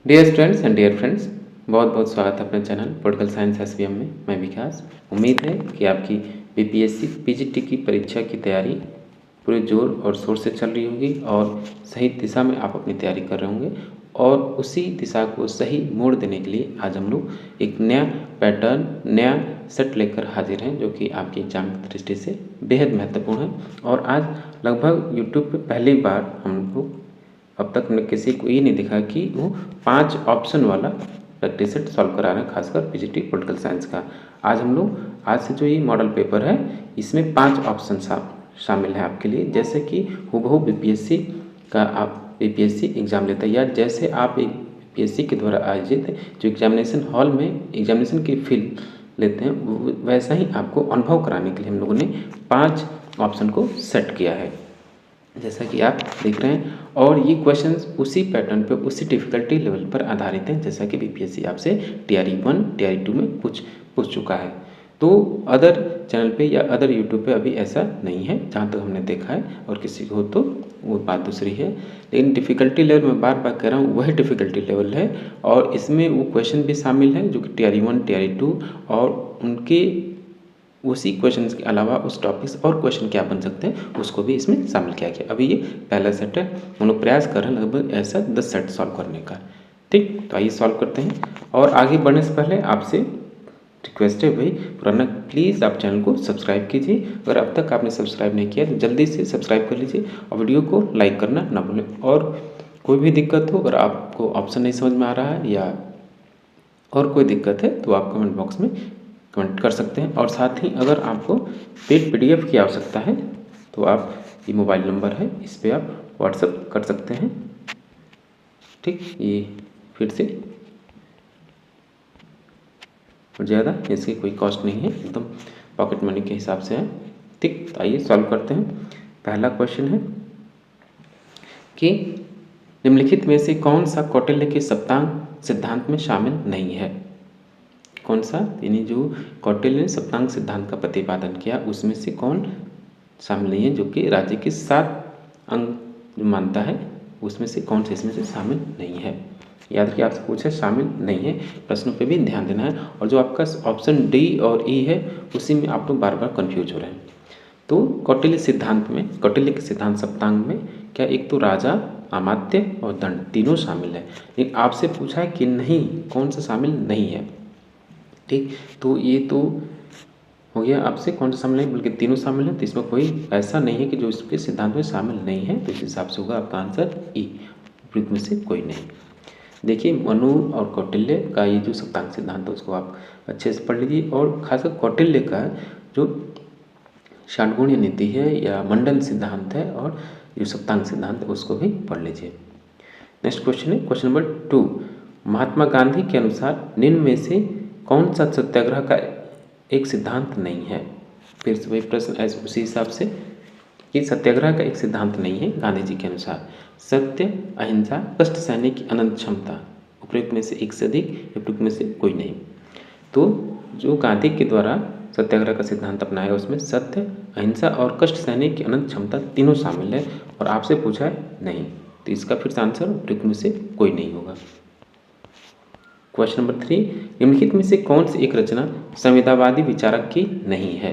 Dear students and dear friends, बहुत बहुत स्वागत है अपने चैनल पॉलिटिकल साइंस एसवीएम में। मैं विकास। उम्मीद है कि आपकी बीपीएससी पीजीटी की परीक्षा की तैयारी पूरे जोर और शोर से चल रही होगी और सही दिशा में आप अपनी तैयारी कर रहे होंगे। और उसी दिशा को सही मोड़ देने के लिए आज हम लोग एक नया पैटर्न, नया सेट लेकर हाजिर हैं, जो कि आपकी एग्जाम की दृष्टि से बेहद महत्वपूर्ण है। और आज लगभग यूट्यूब पे पहली बार हम लोग, अब तक हमने किसी को ये नहीं देखा कि वो 5 ऑप्शन वाला प्रैक्टिस सेट सॉल्व करा रहे हैं, खासकर पीजीटी पॉलिटिकल साइंस का। आज से जो ये मॉडल पेपर है, इसमें 5 ऑप्शन शामिल हैं आपके लिए। जैसे कि हूबहू बीपीएससी का आप बीपीएससी एग्ज़ाम लेते हैं, या जैसे आप एक बीपीएससी के द्वारा आयोजित जो एग्जामिनेशन हॉल में एग्जामिनेशन की फील लेते हैं, वैसा ही आपको अनुभव कराने के लिए हम लोगों ने 5 ऑप्शन को सेट किया है, जैसा कि आप देख रहे हैं। और ये क्वेश्चंस उसी पैटर्न पे, उसी डिफ़िकल्टी लेवल पर आधारित हैं, जैसा कि बीपीएससी आपसे टीआरई 1 टीआरई 2 में पूछ चुका है। तो अदर चैनल पे या अदर यूट्यूब पे अभी ऐसा नहीं है, जहाँ तक हमने देखा है। और किसी को हो तो वो बात दूसरी है, लेकिन डिफ़िकल्टी लेवल मैं बार बार कह रहा हूँ, वही डिफ़िकल्टी लेवल है। और इसमें वो क्वेश्चन भी शामिल हैं जो कि टीआरई 1 टीआरई 2 और उनके उसी क्वेश्चन के अलावा उस टॉपिक्स और क्वेश्चन क्या बन सकते हैं, उसको भी इसमें शामिल किया गया। अभी ये पहला सेट है, हम लोग प्रयास कर रहे हैं लगभग ऐसा 10 सेट सॉल्व करने का। ठीक, तो आइए सॉल्व करते हैं। और आगे बढ़ने से पहले आपसे रिक्वेस्ट है भाई, पुराना प्लीज़ आप चैनल को सब्सक्राइब कीजिए। अगर अब तक आपने सब्सक्राइब नहीं किया तो जल्दी से सब्सक्राइब कर लीजिए और वीडियो को लाइक करना ना भूलें। और कोई भी दिक्कत हो, अगर आपको ऑप्शन नहीं समझ में आ रहा है या और कोई दिक्कत है, तो आप कमेंट बॉक्स में कमेंट कर सकते हैं। और साथ ही अगर आपको पेड पीडीएफ की आवश्यकता है तो आप, ये मोबाइल नंबर है, इस पर आप व्हाट्सएप कर सकते हैं। ठीक, ये फिर से और ज़्यादा इसकी कोई कॉस्ट नहीं है, एकदम पॉकेट मनी के हिसाब से है। ठीक, तो आइए सॉल्व करते हैं। पहला क्वेश्चन है कि निम्नलिखित में से कौन सा कौटिल्य के सप्तांग सिद्धांत में शामिल नहीं है। कौन सा, यानी जो कौटिल्य ने सप्तांग सिद्धांत का प्रतिपादन किया, उसमें से कौन शामिल नहीं है, जो कि राज्य के 7 अंग जो मानता है, उसमें से कौन से इसमें से शामिल नहीं है। याद रखिए, आपसे पूछा शामिल नहीं है, प्रश्नों पे भी ध्यान देना है। और जो आपका ऑप्शन डी और ई है, उसी में आप लोग बार बार कन्फ्यूज हो रहे हैं। तो कौटिल्य सिद्धांत में, कौटिल्य के सिद्धांत सप्तांग में क्या एक तो राजा, अमात्य और दंड तीनों शामिल है, लेकिन आपसे पूछा है कि नहीं, कौन सा शामिल नहीं है। ठीक, तो ये तो हो गया आपसे कौन सा शामिल नहीं, बल्कि तीनों शामिल हैं। तो इसमें कोई ऐसा नहीं है कि जो इसके सिद्धांत में शामिल नहीं है, तो इस हिसाब से होगा आपका आंसर ई, उपयुक्त में से कोई नहीं। देखिए, मनु और कौटिल्य का ये जो सप्तांग सिद्धांत है, उसको आप अच्छे से पढ़ लीजिए। और खासकर कौटिल्य का जो षाटगुणीय नीति है या मंडल सिद्धांत है, और जो सप्तांग सिद्धांत है, उसको भी पढ़ लीजिए। नेक्स्ट क्वेश्चन है क्वेश्चन नंबर 2। महात्मा गांधी के अनुसार निम्न में से कौन सा सत्याग्रह का एक सिद्धांत नहीं है। फिर से वही प्रश्न ऐसे उसी हिसाब से कि सत्याग्रह का एक सिद्धांत नहीं है गांधी जी के अनुसार। सत्य, अहिंसा, कष्ट सहने की अनंत क्षमता, उपयुक्त में से एक से अधिक, उपयुक्त में से कोई नहीं। तो जो गांधी के द्वारा सत्याग्रह का सिद्धांत अपनाया, उसमें सत्य, अहिंसा और कष्ट सहने की अनंत क्षमता तीनों शामिल है, और आपसे पूछा है नहीं, तो इसका फिर से आंसर उपयुक्त में से कोई नहीं होगा। क्वेश्चन नंबर 3, निम्नलिखित में से कौन सी एक रचना संविदावादी विचारक की नहीं है।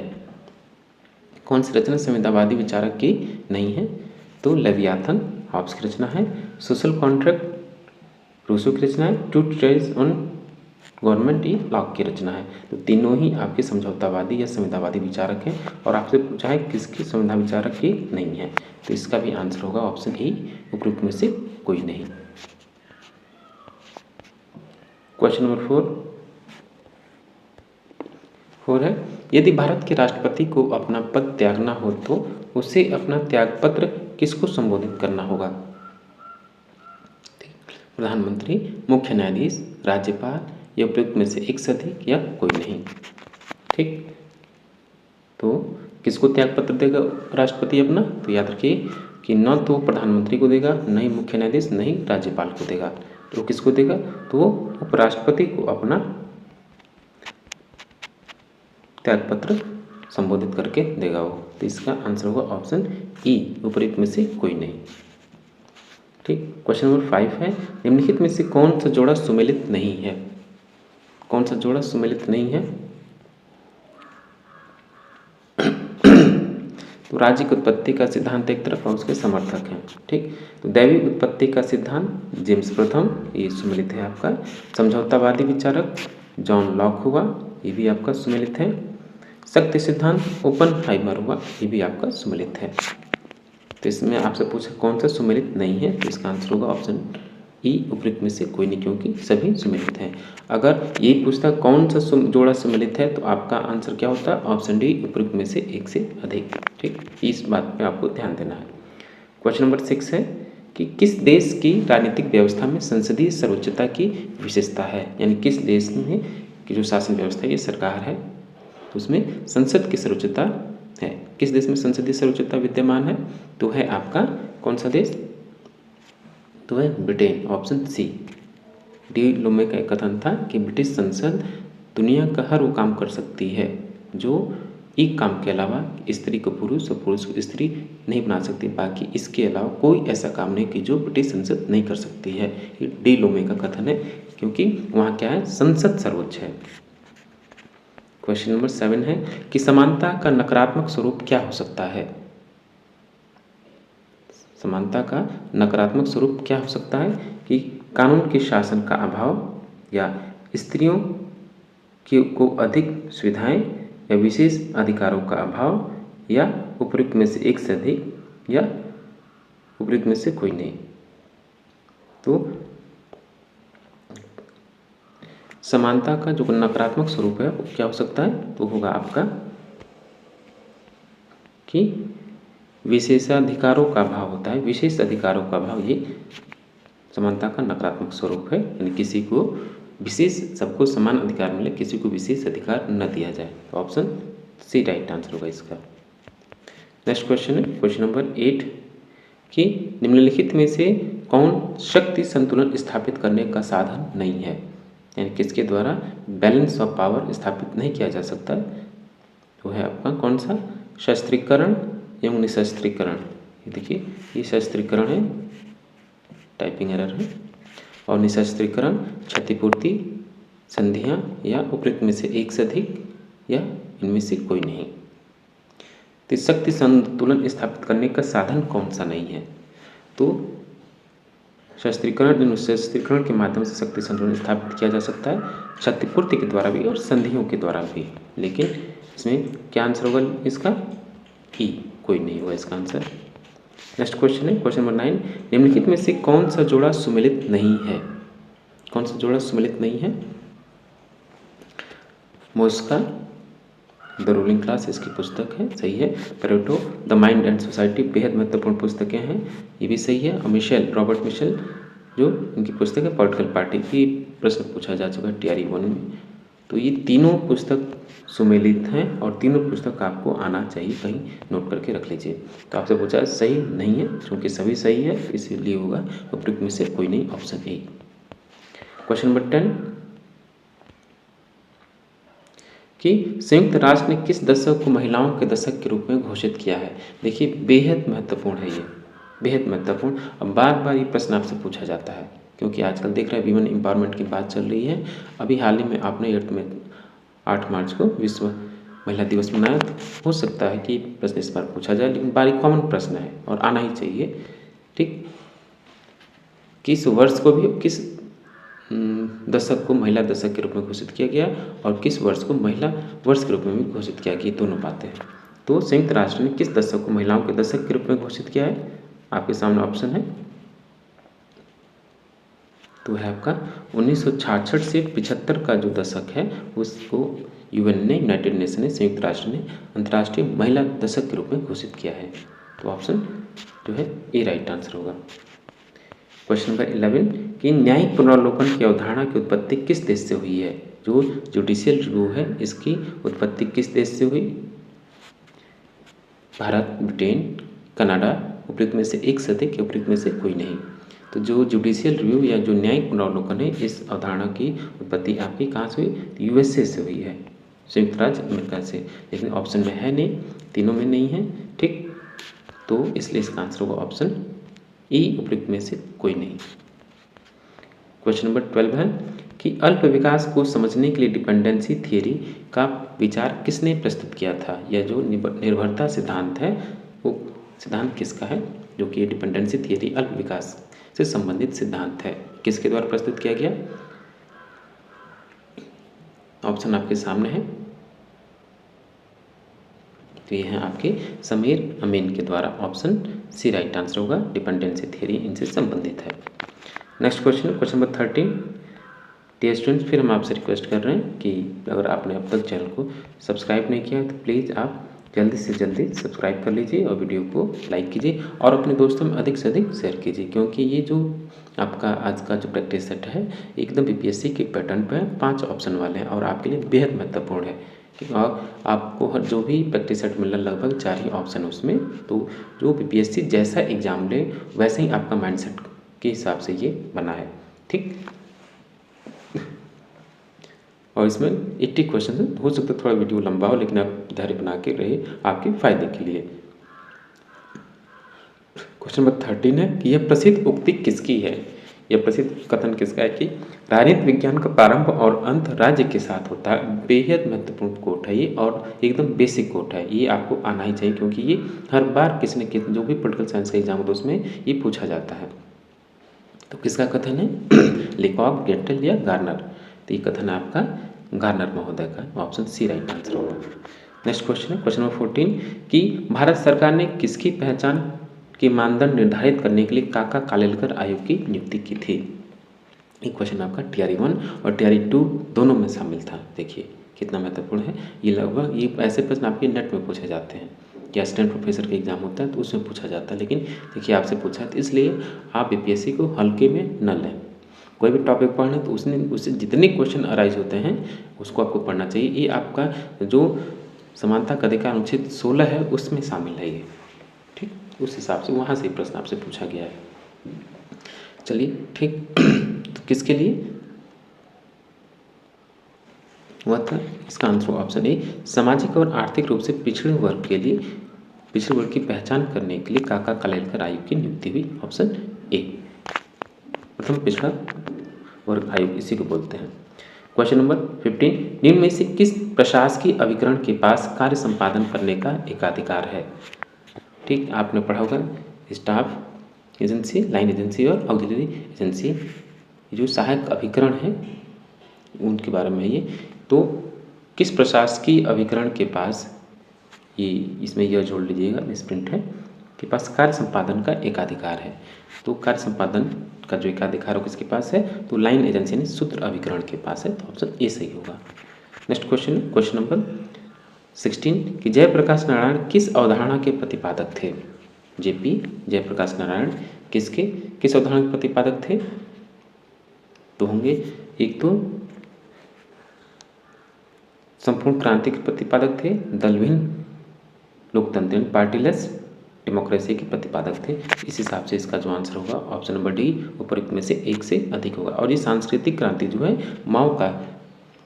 कौन सी रचना संविदावादी विचारक की नहीं है। तो लेवियाथन हॉब्स की रचना है, सोशल कॉन्ट्रैक्ट रूसो की रचना है, टू ट्रेज ऑन गवर्नमेंट ये लॉक की रचना है। तो तीनों ही आपके समझौतावादी या संविदावादी विचारक हैं, और आपसे पूछा है किसकी संविधा विचारक की नहीं है, तो इसका भी आंसर होगा ऑप्शन ई, उपयुक्त में से कोई नहीं। क्वेश्चन नंबर 4 है, यदि भारत के राष्ट्रपति को अपना पद त्यागना हो तो उसे अपना त्यागपत्र किसको संबोधित करना होगा। प्रधानमंत्री, मुख्य न्यायाधीश, राज्यपाल, या उपयुक्त में से एक से अधिक, या कोई नहीं। ठीक, तो किसको त्यागपत्र देगा राष्ट्रपति अपना, तो याद रखिए कि न तो प्रधानमंत्री को देगा, न ही मुख्य न्यायाधीश, न ही राज्यपाल को देगा। तो किसको देगा, तो वो उपराष्ट्रपति को अपना त्यागपत्र संबोधित करके देगा वो। तो इसका आंसर होगा ऑप्शन ई, उपयुक्त में से कोई नहीं। ठीक। क्वेश्चन नंबर 5 है, निम्नलिखित में से कौन सा जोड़ा सुमेलित नहीं है? कौन सा जोड़ा सुमेलित नहीं है? तो राज्य की उत्पत्ति का सिद्धांत एक तरफ और उसके समर्थक हैं। ठीक। तो दैवी उत्पत्ति का सिद्धांत जेम्स प्रथम, ये सुमेलित है आपका। समझौतावादी विचारक जॉन लॉक हुआ, ये भी आपका सुमेलित है। शक्ति सिद्धांत ओपनहाइमर हुआ, ये भी आपका सुमेलित है। तो इसमें आपसे पूछा कौन सा सुमेलित नहीं है, तो इसका आंसर होगा ऑप्शन ई, उपयुक्त में से कोई नहीं, क्योंकि सभी सुमेलित हैं। अगर ये पूछता कौन सा जोड़ा सुमेलित है, तो आपका आंसर क्या होता है? ऑप्शन डी, उपयुक्त में से एक से अधिक। ठीक, इस बात पे आपको ध्यान देना है। क्वेश्चन नंबर 6 है कि किस देश की राजनीतिक व्यवस्था में संसदीय सर्वोच्चता की विशेषता है? यानी किस देश में की जो शासन व्यवस्था है, ये सरकार है, तो उसमें संसद की सर्वोच्चता है। किस देश में संसदीय सर्वोच्चता विद्यमान है? तो है आपका कौन सा देश? तो है ब्रिटेन, ऑप्शन सी। डी लोमे का एक कथन था कि ब्रिटिश संसद दुनिया का हर वो काम कर सकती है जो एक काम के अलावा स्त्री को पुरुष और पुरुष को स्त्री नहीं बना सकती, बाकी इसके अलावा कोई ऐसा काम नहीं कि जो ब्रिटिश संसद नहीं कर सकती है। ये डी लोमे का कथन है, क्योंकि वहाँ क्या है? संसद सर्वोच्च है। क्वेश्चन नंबर 7 है कि समानता का नकारात्मक स्वरूप क्या हो सकता है? समानता का नकारात्मक स्वरूप क्या हो सकता है? कि कानून के शासन का अभाव, या स्त्रियों को अधिक सुविधाएं, या विशेष अधिकारों का अभाव, या उपयुक्त में से एक से अधिक, या उपयुक्त में से कोई नहीं। तो समानता का जो नकारात्मक स्वरूप है वो क्या हो सकता है? तो होगा आपका कि विशेषाधिकारों का अभाव होता है। विशेष अधिकारों का अभाव ये समानता का नकारात्मक स्वरूप है, यानी किसी को विशेष, सबको समान अधिकार मिले, किसी को विशेष अधिकार न दिया जाए। तो ऑप्शन सी राइट आंसर होगा इसका। नेक्स्ट क्वेश्चन है क्वेश्चन नंबर 8 कि निम्नलिखित में से कौन शक्ति संतुलन स्थापित करने का साधन नहीं है? यानी किसके द्वारा बैलेंस ऑफ पावर स्थापित नहीं किया जा सकता? तो है आपका कौन सा? शस्त्रीकरण एवं निशस्त्रीकरण। देखिए ये शस्त्रीकरण है, टाइपिंग एरर है, और निशस्त्रीकरण क्षतिपूर्ति, संधियां, या उपयुक्त में से एक से अधिक, या इनमें से कोई नहीं। तो शक्ति संतुलन स्थापित करने का साधन कौन सा नहीं है? तो शस्त्रीकरण एवं निशस्त्रीकरण के माध्यम से शक्ति संतुलन स्थापित किया जा सकता है, क्षतिपूर्ति के द्वारा भी और संधियों के द्वारा भी। लेकिन इसमें क्या आंसर होगा इसका? ई, कोई नहीं होगा इसका आंसर। नेक्स्ट क्वेश्चन है क्वेश्चन नंबर 9, निम्नलिखित में से कौन सा जोड़ा सुमेलित नहीं है? कौन सा जोड़ा सुमेलित नहीं है? मोस्का द रूलिंग क्लास इसकी पुस्तक है, सही है। Pareto the mind and society बेहद महत्वपूर्ण पुस्तकें हैं, ये भी सही है। और मिशेल, रॉबर्ट मिशेल, जो इनकी पुस्तक है पॉलिटिकल पार्टी की, प्रश्न पूछा जा चुका है TRE 1 में। तो ये तीनों पुस्तक सुमेलित हैं और तीनों पुस्तक आपको आना चाहिए, कहीं नोट करके रख लीजिए। तो आपसे पूछा सही नहीं है, क्योंकि सभी सही है, इसीलिए होगा उपयुक्त में से कोई नहीं, ऑप्शन ए। क्वेश्चन नंबर 10 कि संयुक्त राष्ट्र ने किस दशक को महिलाओं के दशक के रूप में घोषित किया है? देखिए बेहद महत्वपूर्ण है ये, बेहद महत्वपूर्ण। अब बार बार ये प्रश्न आपसे पूछा जाता है, क्योंकि आजकल देख रहे हैं वीमेन एम्पावरमेंट की बात चल रही है। अभी हाल ही में आपने 8 मार्च को विश्व महिला दिवस मनाया, तो हो सकता है कि प्रश्न इस बार पूछा जाए, लेकिन बारी कॉमन प्रश्न है और आना ही चाहिए। ठीक, किस वर्ष को भी, किस दशक को महिला दशक के रूप में घोषित किया गया और किस वर्ष को महिला वर्ष के रूप में भी घोषित किया गया, दोनों बातें। तो संयुक्त राष्ट्र ने किस दशक को महिलाओं के दशक के रूप में घोषित किया है? आपके सामने ऑप्शन है, तो है आपका 1966 से 75 का जो दशक है उसको UN ने, यूनाइटेड नेशन ने, संयुक्त राष्ट्र ने अंतर्राष्ट्रीय महिला दशक के रूप में घोषित किया है। तो ऑप्शन जो है ए राइट आंसर होगा। क्वेश्चन नंबर 11 कि न्यायिक पुनरावलोकन की अवधारणा की उत्पत्ति किस देश से हुई है? जो जुडिशियल रिव्यू है इसकी उत्पत्ति किस देश से हुई? भारत, ब्रिटेन, कनाडा, उपयुक्त में से एक से अधिक, उपयुक्त में से कोई नहीं। तो जो जुडिशियल रिव्यू या जो न्यायिक पुनरावलोकन है, इस अवधारणा की उत्पत्ति आपकी कहाँ से हुई? USA से हुई है, संयुक्त राज्य अमेरिका से। लेकिन ऑप्शन में है नहीं, तीनों में नहीं है। ठीक, तो इसलिए इसका आंसर होगा ऑप्शन ई उपयुक्त में से कोई नहीं। क्वेश्चन नंबर 12 है कि अल्प विकास को समझने के लिए डिपेंडेंसी थियरी का विचार किसने प्रस्तुत किया था। यह जो निर्भरता सिद्धांत है वो सिद्धांत किसका है, जो कि डिपेंडेंसी थियरी अल्प विकास से संबंधित सिद्धांत है, किसके द्वारा प्रस्तुत किया गया। ऑप्शन आपके सामने है, तो ये हैं आपके समीर अमीन के द्वारा। ऑप्शन सी राइट आंसर होगा, डिपेंडेंसी थियरी इनसे संबंधित है। Next question, question number 13। Dear students, फिर हम आपसे रिक्वेस्ट कर रहे हैं कि अगर आपने अब तक चैनल को सब्सक्राइब नहीं किया है तो प्लीज़ आप जल्दी से जल्दी सब्सक्राइब कर लीजिए और वीडियो को लाइक कीजिए और अपने दोस्तों में अधिक से अधिक शेयर कीजिए, क्योंकि ये जो आपका आज का जो प्रैक्टिस सेट है एकदम बीपीएससी के पैटर्न पे 5 ऑप्शन वाले हैं और आपके लिए बेहद महत्वपूर्ण है। और आपको हर जो भी प्रैक्टिस सेट मिलना लगभग 4 ही ऑप्शन उसमें, तो जो बीपीएससी जैसा एग्जाम ले वैसे ही आपका माइंडसेट के हिसाब से ये बना है, ठीक। और इसमें 80 क्वेश्चन है, हो सकता है थोड़ा वीडियो लंबा हो लेकिन आप धैर्य बना के रहे आपके फायदे के लिए। क्वेश्चन नंबर 13 है कि यह प्रसिद्ध उक्ति किसकी है। यह प्रसिद्ध कथन किसका है कि राजनीति विज्ञान का प्रारंभ और अंत राज्य के साथ होता है। बेहद महत्वपूर्ण कोट है ये और एकदम बेसिक कोट है, ये आपको आना ही चाहिए क्योंकि ये हर बार किसी न किसी जो भी पॉलिटिकल साइंस का एग्जाम होता है उसमें ये पूछा जाता है। तो किसका कथन है, लेकॉक, गेटल या गार्नर। तो ये कथन है आपका गार्नर महोदय का, ऑप्शन सी राइट आंसर होगा। नेक्स्ट क्वेश्चन है क्वेश्चन नंबर 14 कि भारत सरकार ने किसकी पहचान के मानदंड निर्धारित करने के लिए काका कालेलकर आयोग की नियुक्ति की थी। ये क्वेश्चन आपका टीआरई 1 और टीआरई 2 दोनों में शामिल था। देखिए कितना महत्वपूर्ण है ये, लगभग ये ऐसे प्रश्न आपके नेट में पूछे जाते हैं कि असिस्टेंट प्रोफेसर का एग्जाम होता है तो उसमें पूछा जाता है, लेकिन देखिए आपसे पूछा है तो इसलिए आप बीपीएससी को हल्के में न लें। कोई भी टॉपिक पढ़ लें तो उससे जितने क्वेश्चन अराइज होते हैं उसको आपको पढ़ना चाहिए। ये आपका जो समानता का अधिकार अनुच्छेद 16 है उसमें शामिल है ये, ठीक। उस हिसाब से वहाँ से प्रश्न आपसे पूछा गया है। चलिए ठीक, तो किसके लिए हुआ था, इसका आंसर ऑप्शन ए, सामाजिक और आर्थिक रूप से पिछड़े वर्ग के लिए, पिछड़े वर्ग की पहचान करने के लिए काका कालेलकर आयोग की नियुक्ति हुई। ऑप्शन ए, प्रथम पिछड़ा वर्ग आयोग इसी को बोलते हैं। क्वेश्चन नंबर 15, निम्न में से किस प्रशासकीय अभिकरण के पास कार्य संपादन करने का एकाधिकार है। ठीक, आपने पढ़ा होगा स्टाफ एजेंसी, लाइन एजेंसी और ऑक्सिलरी एजेंसी, जो सहायक अभिकरण है उनके बारे में ये। तो किस प्रशासकीय अभिकरण के पास, ये इसमें यह जोड़ लीजिएगा, मिसप्रिंट है, के पास कार्य संपादन का एकाधिकार है। तो कार्य संपादन का जो एकाधिकार हो किसके पास है, तो लाइन एजेंसी यानी सूत्र अभिकरण के पास है। तो ऑप्शन ए सही होगा। नेक्स्ट क्वेश्चन, क्वेश्चन नंबर 16 कि जयप्रकाश नारायण किस अवधारणा के प्रतिपादक थे। जेपी जयप्रकाश नारायण किस अवधारणा के प्रतिपादक थे, तो होंगे एक तो संपूर्ण क्रांति के प्रतिपादक थे, दलविहीन लोकतंत्र पार्टीलेस डेमोक्रेसी के प्रतिपादक थे। इस हिसाब से इसका जो आंसर होगा ऑप्शन नंबर डी, उपरोक्त में से एक से अधिक होगा। और ये सांस्कृतिक क्रांति जो है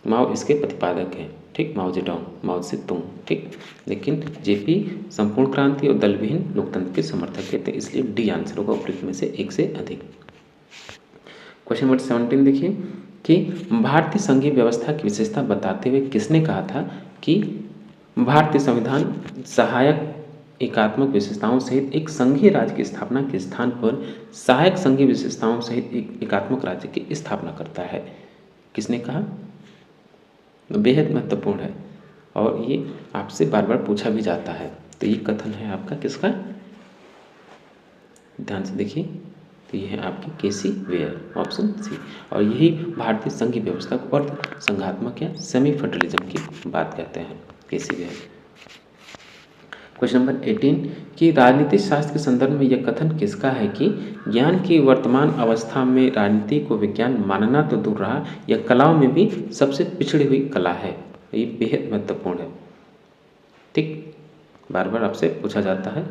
माओ इसके प्रतिपादक हैं, ठीक, माओ जेडोंग, माओ से तुंग, ठीक। लेकिन जेपी संपूर्ण क्रांति और दलविहीन लोकतंत्र के समर्थक थे, इसलिए डी आंसर होगा, उपरोक्त में से एक से अधिक। क्वेश्चन नंबर 17 देखिए कि भारतीय संघीय व्यवस्था की विशेषता बताते हुए किसने कहा था कि भारतीय संविधान सहायक एकात्मक विशेषताओं सहित एक संघीय राज्य की स्थापना के स्थान पर सहायक संघीय विशेषताओं सहित एक एकात्मक राज्य की स्थापना करता है। किसने कहा, बेहद महत्वपूर्ण है और ये आपसे बार बार पूछा भी जाता है। तो ये कथन है आपका किसका, ध्यान से देखिए, तो ये है आपकी केसी वेयर, ऑप्शन सी। और यही भारतीय संघीय व्यवस्था को अर्ध संघात्मक या सेमी फेडरलिज्म की बात कहते हैं, केसी वेयर। क्वेश्चन नंबर 18 कि राजनीतिक शास्त्र के संदर्भ में यह कथन किसका है कि ज्ञान की वर्तमान अवस्था में राजनीति को विज्ञान मानना तो दूर रहा, यह कलाओं में भी सबसे पिछड़ी हुई कला है। ये बेहद महत्वपूर्ण है, ठीक, बार बार आपसे पूछा जाता है।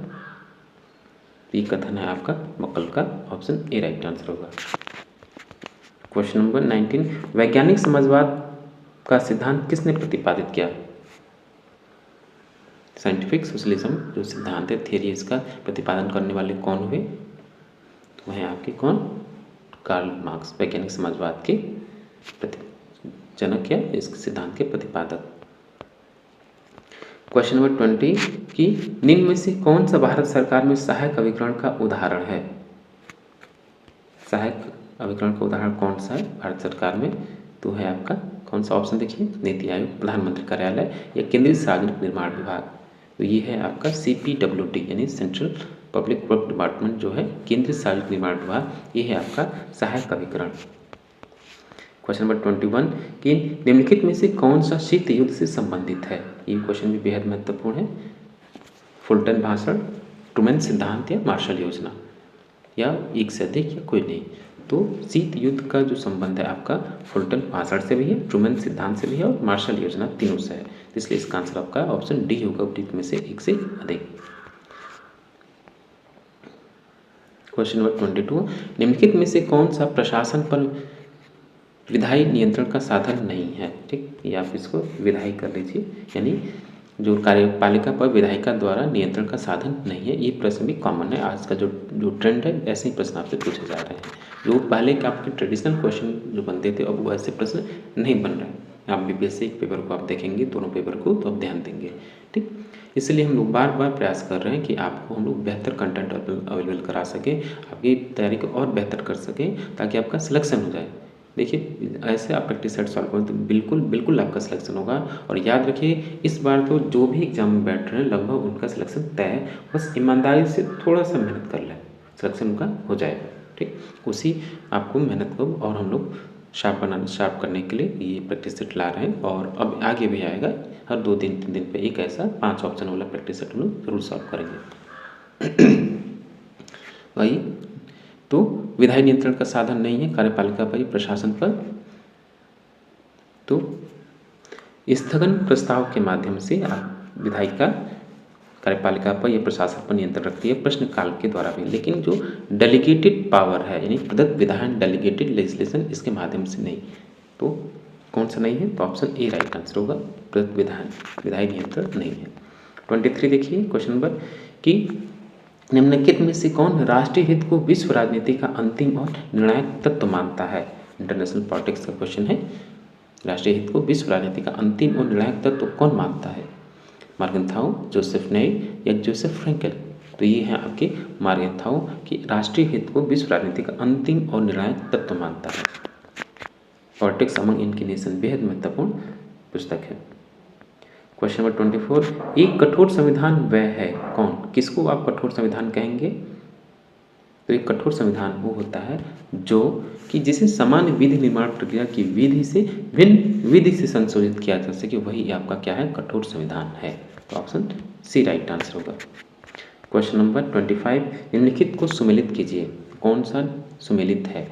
ये कथन है आपका मक्कल का, ऑप्शन ए राइट आंसर होगा। क्वेश्चन नंबर 19 वैज्ञानिक समाजवाद का सिद्धांत किसने प्रतिपादित किया। साइंटिफिक सोशलिज्म जो सिद्धांत है, थियरी, इसका प्रतिपादन करने वाले कौन हुए, वह हैं आपके कौन? कार्ल मार्क्स, वैज्ञानिक समाजवाद के जनक या इस सिद्धांत के प्रतिपादक। क्वेश्चन नंबर 20 कि निम्न में से कौन सा भारत सरकार में सहायक अभिकरण का उदाहरण है? सहायक अभिकरण का उदाहरण कौन सा है भारत सरकार में? तो है आपका कौन सा ऑप्शन देखिए, नीति आयोग, प्रधानमंत्री कार्यालय या केंद्रीय सार्वजनिक निर्माण विभाग। तो ये है आपका CPWD यानी सेंट्रल पब्लिक वर्क डिपार्टमेंट जो है केंद्रीय सार्वजनिक निर्माण विभाग, ये है आपका सहायक अभिकरण। क्वेश्चन नंबर 21 कि निम्नलिखित में से कौन सा शीत युद्ध से संबंधित है? ये क्वेश्चन भी बेहद महत्वपूर्ण है। फुलटन भाषण, ट्रूमैन सिद्धांत या मार्शल योजना, या एक से अधिक या कोई नहीं। तो शीत युद्ध का जो संबंध है आपका फुलटन भाषण से भी है, ट्रूमैन सिद्धांत से भी है और मार्शल योजना, तीनों से है। इसलिए इसका आंसर आपका ऑप्शन डी होगा, उपयुक्त में से एक से अधिक। क्वेश्चन नंबर 22 निम्नलिखित में से कौन सा प्रशासन पर विधायी नियंत्रण का साधन नहीं है? ठीक, ये आप इसको विधायी कर लीजिए, यानी जो कार्यपालिका पर विधायिका द्वारा नियंत्रण का साधन नहीं है। ये प्रश्न भी कॉमन है, आज का जो ट्रेंड है ऐसे ही प्रश्न आपसे पूछे जा रहे हैं। जो पहले के आपके ट्रेडिशनल क्वेश्चन जो बनते थे अब वो ऐसे प्रश्न नहीं बन रहे हैं। आप BPSC पेपर को आप देखेंगे, दोनों पेपर को, तो आप ध्यान देंगे। ठीक, इसलिए हम लोग बार बार प्रयास कर रहे हैं कि आपको हम लोग बेहतर कंटेंट अवेलेबल करा सकें, आपकी तैयारी को और बेहतर कर सकें ताकि आपका सिलेक्शन हो जाए। देखिए ऐसे आप प्रैक्टिस सेट सॉल्व करें तो बिल्कुल आपका सिलेक्शन होगा। और याद रखिए इस बार तो जो भी एग्जाम में बैठ रहे हैं लगभग उनका सिलेक्शन तय है, बस ईमानदारी से थोड़ा सा मेहनत कर लें, सिलेक्शन उनका हो जाएगा। ठीक, उसी आपको मेहनत को और हम लोग शार्प करने के लिए ये प्रैक्टिस सेट ला रहे हैं। और अब आगे भी आएगा, हर 2-3 दिन पे एक ऐसा 5 ऑप्शन वाला प्रैक्टिस सेट हम लोग जरूर सॉल्व करेंगे। वही तो विधायी नियंत्रण का साधन नहीं है कार्यपालिका पर, प्रशासन पर। तो स्थगन प्रस्ताव के माध्यम से आप विधायिका कार्यपालिका पर या प्रशासन पर नियंत्रण रखती है प्रश्नकाल के द्वारा भी, लेकिन जो डेलीगेटेड पावर है यानी प्रदत्त विधान, डेलीगेटेड लेजिस्लेशन, इसके माध्यम से नहीं। तो कौन सा नहीं है? तो ऑप्शन ए राइट आंसर होगा, प्रदत्त विधान, विधायी नियंत्रण नहीं है। 23 देखिए क्वेश्चन नंबर कि निम्नलिखित में से कौन राष्ट्रीय हित को विश्व राजनीति का अंतिम और निर्णायक तत्व मानता है? इंटरनेशनल पॉलिटिक्स का क्वेश्चन है। राष्ट्रीय हित को विश्व राजनीति का अंतिम और निर्णायक तत्व कौन मानता है? मार्गेनथाउ, जोसेफ नेल या जोसेफ फ्रैंकल? तो ये है आपके मार्गेनथाउ कि राष्ट्रीय हित को विश्व राजनीति का अंतिम और निर्णायक तत्व मानता है। पॉलिटिक्स अमंग इंडियन नेशन बेहद महत्वपूर्ण पुस्तक है। क्वेश्चन नंबर 24 एक कठोर संविधान वह है कौन? किसको आप कठोर संविधान कहेंगे? तो एक कठोर संविधान वो होता है जो कि जिसे सामान्य विधि निर्माण प्रक्रिया की विधि से भिन्न विधि से संशोधित किया जा सके, वही आपका क्या है? कठोर संविधान है। तो ऑप्शन सी राइट आंसर होगा। क्वेश्चन नंबर 25 निम्नलिखित को सुमेलित कीजिए। कौन सा सुमेलित है?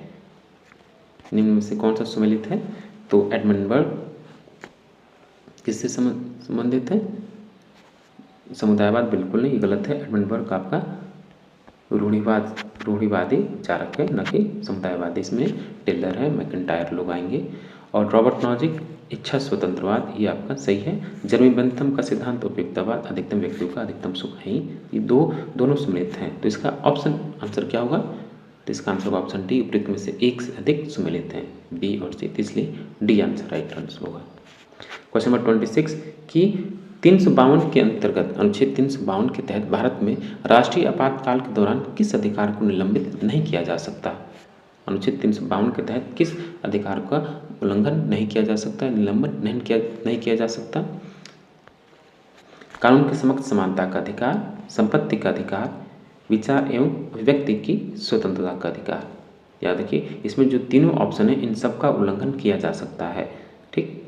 निम्न में से कौन सा सुमेलित है? तो एडमंडबर्ग किससे संबंधित है? समुदायवाद बिल्कुल नहीं, गलत है। एडमंडबर्ग आपका रूढ़िवादी विचारक है, न कि समुदायवादी। इसमें टेलर है, मैकेंटायर लोग आएंगे। और रॉबर्ट नॉजिक इच्छा स्वतंत्रवाद, ये आपका सही है। जर्मी बेंथम का सिद्धांत उपयुक्तवाद, अधिकतम व्यक्तियों का अधिकतम सुख है। ये दोनों सुमेलित हैं। तो इसका ऑप्शन आंसर क्या होगा? तो इसका आंसर होगा ऑप्शन डी, उपयुक्त में से एक से अधिक सुमेलित हैं, बी और सी। इसलिए डी आंसर राइट आंसर होगा। क्वेश्चन नंबर 26 कि 352 के अंतर्गत अनुच्छेद 352 के तहत भारत में राष्ट्रीय आपातकाल के दौरान किस अधिकार को निलंबित नहीं किया जा सकता? अनुच्छेद 352 के तहत किस अधिकार का उल्लंघन नहीं किया जा सकता, निलंबन नहीं किया जा सकता? कानून के समक्ष समानता का अधिकार, संपत्ति का अधिकार, विचार एवं अभिव्यक्ति की स्वतंत्रता का अधिकार। याद रखिए इसमें जो तीनों ऑप्शन है इन सब का उल्लंघन किया जा सकता है। ठीक,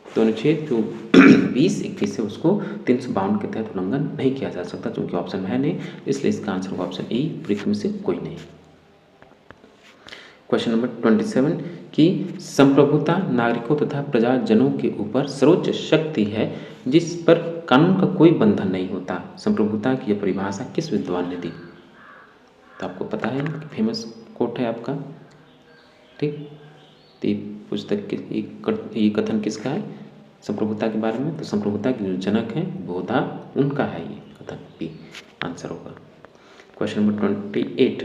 तो अनुच्छेद जो 20-21 है उसको 352 के तहत उल्लंघन नहीं किया जा सकता, क्योंकि ऑप्शन है नहीं, इसलिए इसका आंसर होगा ऑप्शन ए, उपयुक्त में से कोई नहीं। क्वेश्चन नंबर 27 कि संप्रभुता नागरिकों तथा प्रजाजनों के ऊपर सर्वोच्च शक्ति है जिस पर कानून का कोई बंधन नहीं होता। संप्रभुता की यह परिभाषा किस विद्वान ने दी? तो आपको पता है कि फेमस कोट है आपका। ठीक, तो ये पुस्तक ये कथन किसका है संप्रभुता के बारे में? तो संप्रभुता के जो जनक हैं बोधा, उनका है ये कथन, बी आंसर होगा। क्वेश्चन नंबर 28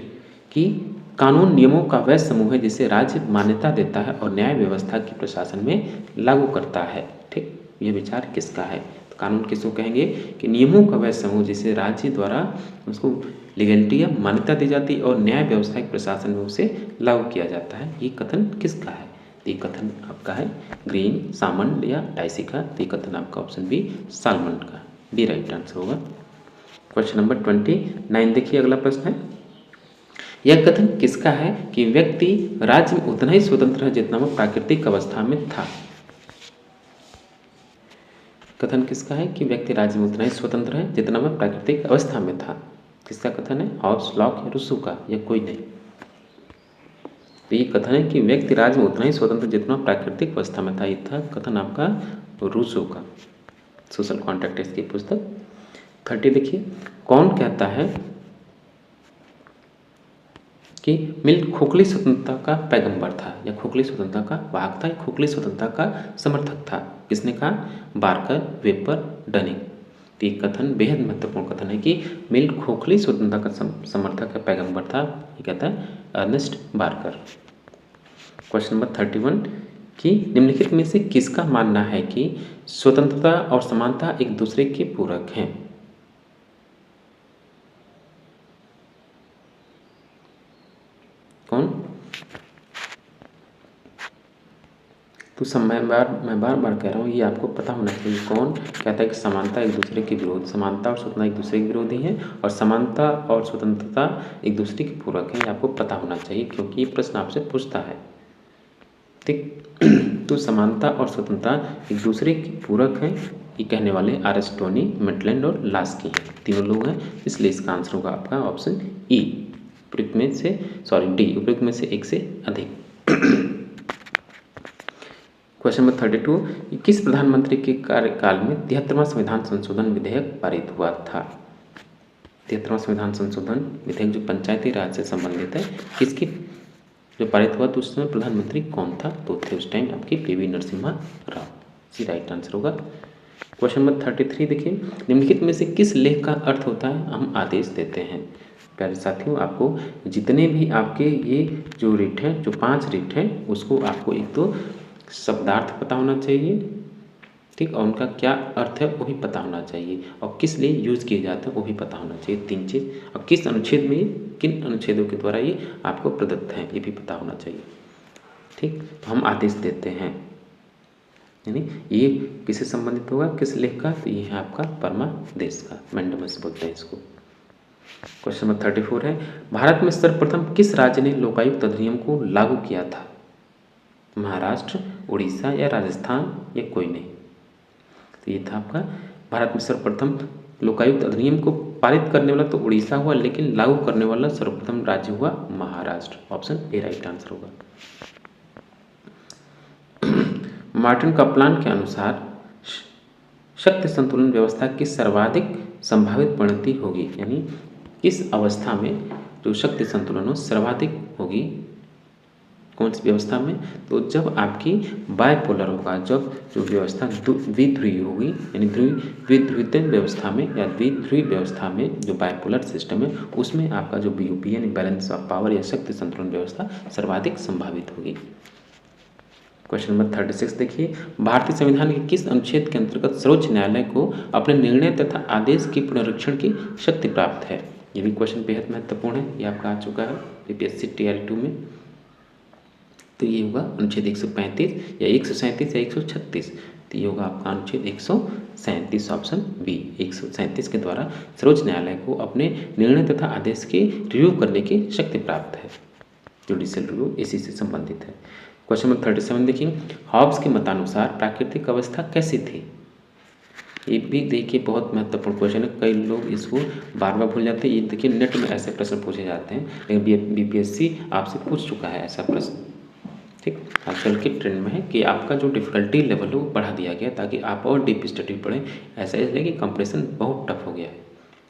कि कानून नियमों का वह समूह है जिसे राज्य मान्यता देता है और न्याय व्यवस्था की प्रशासन में लागू करता है। ठीक, ये विचार किसका है? तो कानून किसको कहेंगे कि नियमों का वह समूह जिसे राज्य द्वारा उसको लीगलिटी या मान्यता दी जाती है और न्याय व्यवस्था के प्रशासन में उसे लागू किया जाता है। ये कथन किसका है? ये कथन आपका है ग्रीन, सामंड या डाइसी का। ये कथन आपका ऑप्शन बी सालमंड का, बी राइट आंसर होगा। क्वेश्चन नंबर 29 देखिए, अगला प्रश्न है, यह कथन किसका है कि व्यक्ति राज्य में उतना ही स्वतंत्र है जितना वह प्राकृतिक अवस्था में था? कथन किसका है कि व्यक्ति राज्य में उतना ही स्वतंत्र है जितना वह प्राकृतिक अवस्था में था? किसका कथन है? हॉब्स, लॉक या रूसो का, या कोई नहीं? तो ये कथन है कि व्यक्ति राज्य में उतना ही स्वतंत्र जितना प्राकृतिक अवस्था में था। ये था कथन आपका रूसो का, सोशल कॉन्ट्रैक्ट इसकी पुस्तक। 30 देखिए, कौन कहता है कि मिल खोखली स्वतंत्रता का पैगंबर था, या खोखली स्वतंत्रता का वाहक था, या खोखली स्वतंत्रता का समर्थक था? किसने कहा? Barker, vapour, Dunning. तो ये कथन बेहद महत्वपूर्ण कथन है कि मिल खोखली स्वतंत्रता का समर्थक या पैगंबर था। ये कहता है अर्नेस्ट बार्कर। क्वेश्चन नंबर 31 कि निम्नलिखित में से किसका मानना है कि स्वतंत्रता और समानता एक दूसरे के पूरक हैं? कौन? तो मैं बार बार कह रहा हूँ, ये आपको पता होना चाहिए। कौन कहता है कि समानता एक दूसरे के विरोध, समानता और स्वतंत्रता एक दूसरे के विरोधी हैं और समानता और स्वतंत्रता एक दूसरे के पूरक हैं? ये आपको पता होना चाहिए क्योंकि ये प्रश्न आपसे पूछता है। ठीक, तो समानता और स्वतंत्रता एक दूसरे के पूरक हैं, ये कहने वाले अरिस्टोनी, मेटलैंड और लास्की हैं। तीनों लोग हैं, इसलिए इसका आंसर होगा आपका ऑप्शन ई, उपयुक्त में से डी, उपयुक्त में से एक से अधिक। क्वेश्चन नंबर 32, किस प्रधानमंत्री के कार्यकाल में 73वां संविधान संशोधन विधेयक पारित हुआ था? 73वां संविधान संशोधन विधेयक जो पंचायती राज से संबंधित है, किसकी जो पारित हुआ, तो उस समय प्रधानमंत्री कौन था? तो थे उस टाइम आपकी पीवी नरसिम्हा राव। जी राइट आंसर होगा। क्वेश्चन नंबर 33 देखिए, निम्नलिखित में से किस लेख का अर्थ होता है हम आदेश देते हैं? प्यारे साथियों, आपको जितने भी आपके ये जो रिट हैं, जो 5 रिट हैं, उसको आपको एक तो शब्दार्थ पता होना चाहिए, ठीक, और उनका क्या अर्थ है वो भी पता होना चाहिए, और किस लिए यूज़ किए जाते हैं वो भी पता होना चाहिए। 3 चीज़, और किस अनुच्छेद में, किन अनुच्छेदों के द्वारा ये आपको प्रदत्त हैं, ये भी पता होना चाहिए। ठीक, तो हम आदेश देते हैं, यानी ये किससे संबंधित होगा, किस लेख का? तो ये है आपका परमादेश का, मैंडेमस बोलते हैं इसको। क्वेश्चन नंबर 34 है, भारत में सर्वप्रथम किस राज्य ने लोकायुक्त अधिनियम को लागू किया था? महाराष्ट्र, उड़ीसा या राजस्थान, या कोई नहीं? तो ये था आपका भारत में सर्वप्रथम लोकायुक्त अधिनियम को पारित करने वाला तो उड़ीसा हुआ, लेकिन लागू करने वाला सर्वप्रथम राज्य हुआ Maharashtra. Option A right answer होगा। मार्टिन कप्लान के अनुसार शक्ति संतुलन व्यवस्था की सर्वाधिक संभावित परिणति होगी, यानी किस अवस्था में जो शक्ति संतुलन हो सर्वाधिक होगी, कौन सी व्यवस्था में? तो जब आपकी बायपोलर होगा, जब जो व्यवस्था द्विध्रुवी होगी, यानी द्विध्रुवित व्यवस्था में या द्विध्रुवी व्यवस्था में जो बायपोलर सिस्टम है उसमें आपका जो बीयूपी यानी बैलेंस ऑफ पावर या शक्ति संतुलन व्यवस्था सर्वाधिक संभावित होगी। क्वेश्चन नंबर 36 देखिए, भारतीय संविधान के किस अनुच्छेद के अंतर्गत सर्वोच्च न्यायालय को अपने निर्णय तथा आदेश की पुनरीक्षण की शक्ति प्राप्त है? ये भी क्वेश्चन बेहद महत्वपूर्ण है, ये आपका आ चुका है यूपीएससी टीआरई 2 में। तो ये होगा अनुच्छेद 135 या 137 या 136। तो ये होगा आपका अनुच्छेद 137, ऑप्शन बी। 137 के द्वारा सर्वोच्च न्यायालय को अपने निर्णय तथा आदेश की रिव्यू करने की शक्ति प्राप्त है। जुडिशियल रिव्यू इसी से संबंधित है। क्वेश्चन नंबर 37 देखिए, हॉब्स के मतानुसार प्राकृतिक अवस्था कैसी थी? ये भी देखिए बहुत महत्वपूर्ण क्वेश्चन है, कई लोग इसको बार बार भूल जाते हैं। ये देखिए नेट में ऐसे प्रश्न पूछे जाते हैं, लेकिन बीपीएससी आपसे पूछ चुका है ऐसा प्रश्न। ठीक, आजकल के ट्रेंड में है कि आपका जो डिफ़िकल्टी लेवल है वो बढ़ा दिया गया ताकि आप और डीप स्टडी पढ़ें। ऐसा इसलिए कि कंपटीशन बहुत टफ हो गया है।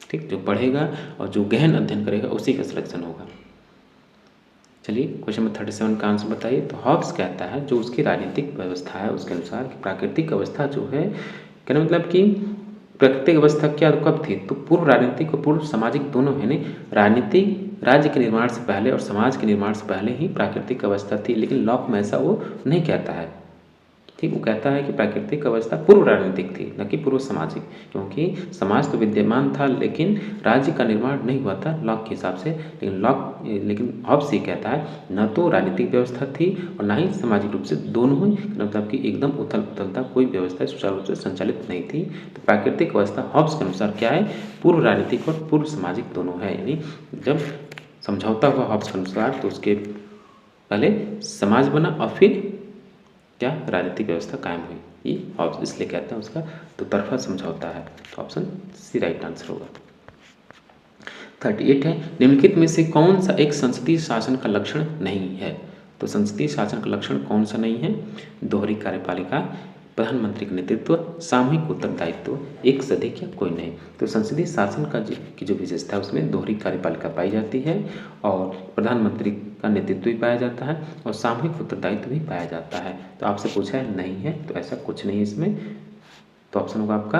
ठीक, जो पढ़ेगा और जो गहन अध्ययन करेगा उसी का सिलेक्शन होगा। चलिए क्वेश्चन नंबर 37 का आंसर बताइए। तो हॉब्स कहता है जो उसकी राजनीतिक व्यवस्था है उसके अनुसार कि प्राकृतिक अवस्था जो है, कहने मतलब कि प्राकृतिक व्यवस्था क्या कब थी? तो पूर्व राजनीतिक और पूर्व सामाजिक दोनों है। नहीं, राजनीतिक राज्य के निर्माण से पहले और समाज के निर्माण से पहले ही प्राकृतिक अवस्था थी, लेकिन लॉक में ऐसा वो नहीं कहता है। ठीक, वो कहता है कि प्राकृतिक अवस्था पूर्व राजनीतिक थी, न कि पूर्व सामाजिक, क्योंकि समाज तो विद्यमान था लेकिन राज्य का निर्माण नहीं हुआ था लॉक के हिसाब से। लेकिन हॉब्स ये कहता है न तो राजनीतिक व्यवस्था थी और न ही सामाजिक रूप से, दोनों ही मतलब कि एकदम उथल पुथल था, कोई व्यवस्था सुचारू रूप से संचालित नहीं थी। तो प्राकृतिक अवस्था हॉब्स के अनुसार क्या है? पूर्व राजनीतिक और पूर्व सामाजिक दोनों है। यानी जब समझौता हुआ हॉब्स के अनुसार तो उसके पहले समाज बना और फिर क्या राजनीतिक व्यवस्था कायम हुई। ये हॉब्स इसलिए कहते हैं उसका दो तरफा समझौता है। तो ऑप्शन सी राइट आंसर होगा। 38 है, निम्नलिखित में से कौन सा एक संसदीय शासन का लक्षण नहीं है? तो संसदीय शासन का लक्षण कौन सा नहीं है? दोहरी कार्यपालिका, प्रधानमंत्री का नेतृत्व, सामूहिक उत्तरदायित्व, एक से अधिक या कोई नहीं। तो संसदीय शासन की जो विशेषता है उसमें दोहरी कार्यपालिका पाई जाती है और प्रधानमंत्री का नेतृत्व भी पाया जाता है और सामूहिक उत्तरदायित्व भी पाया जाता है। तो आपसे पूछा है नहीं है, तो ऐसा कुछ नहीं है इसमें। तो ऑप्शन होगा आपका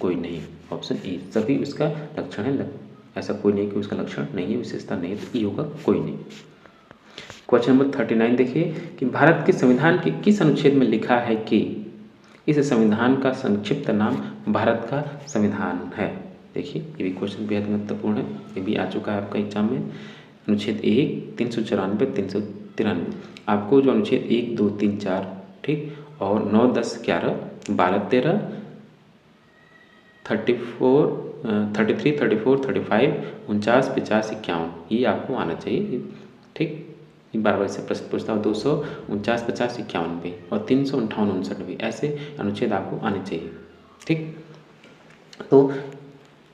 कोई नहीं, ऑप्शन ई। सभी उसका लक्षण है, ऐसा कोई नहीं कि उसका लक्षण नहीं है, विशेषता नहीं है, तो ई होगा कोई नहीं। क्वेश्चन नंबर 39 देखिए कि भारत के संविधान के किस अनुच्छेद में लिखा है कि इस संविधान का संक्षिप्त नाम भारत का संविधान है? देखिए ये भी क्वेश्चन बेहद महत्वपूर्ण है, ये भी आ चुका है आपका एग्जाम में। अनुच्छेद 1, 394, 393। आपको जो अनुच्छेद 1, 2, 3, 4 ठीक और 9, 10, 11, 12, 13, 34, 33, 34, 35, 49, 50, 51 ये आपको आना चाहिए। ठीक, बार बार से प्रश्न पूछता हूँ। 249, 50, 51 भी और 358, 59 भी ऐसे अनुच्छेद आपको आने चाहिए। ठीक, तो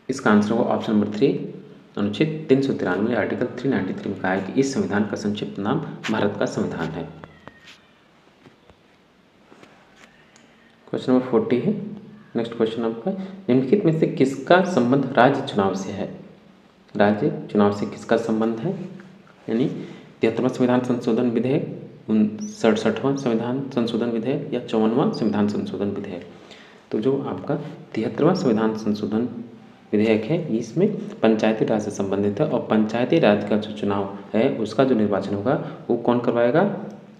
इसका आंसर होगा ऑप्शन नंबर 3, अनुच्छेद 393 आर्टिकल 393 में कहा है कि इस संविधान का संक्षिप्त नाम भारत का संविधान है। क्वेश्चन नंबर 40 है, नेक्स्ट क्वेश्चन आपका, निम्नलिखित में से किसका संबंध राज्य चुनाव से है? राज्य चुनाव से किसका संबंध है? यानी 73वां संविधान संशोधन विधेयक, 67वां संविधान संशोधन विधेयक या 54वां संविधान संशोधन विधेयक। तो जो आपका 73वां संविधान संशोधन विधेयक है इसमें पंचायती राज से संबंधित है और पंचायती राज का जो चुनाव है उसका जो निर्वाचन होगा वो कौन करवाएगा?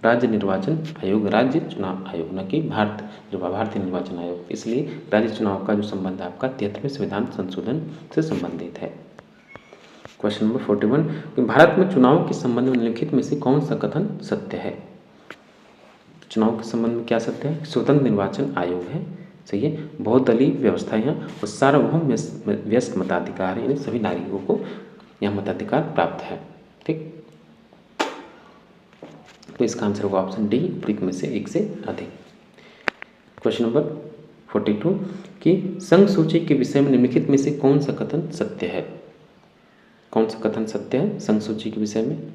राज्य निर्वाचन आयोग, राज्य चुनाव आयोग, न कि भारतीय निर्वाचन आयोग। इसलिए राज्य चुनाव का जो संबंध आपका 73वें संविधान संशोधन से संबंधित है। क्वेश्चन नंबर 41 कि भारत में चुनाव के संबंध में निम्नलिखित में से कौन सा कथन सत्य है? चुनाव के संबंध में क्या सत्य है? स्वतंत्र निर्वाचन आयोग है, सही है, बहुदलीय व्यवस्था है और सार्वभौम व्यस्क मताधिकार है, यानी सभी नागरिकों को यह मताधिकार प्राप्त है। ठीक, तो इसका आंसर होगा ऑप्शन डी, उपयुक्त में से एक से अधिक। क्वेश्चन नंबर 42 कि संघ सूची के विषय में निम्नलिखित में से कौन सा कथन सत्य है? कौन सा कथन सत्य है संघ सूची के विषय में?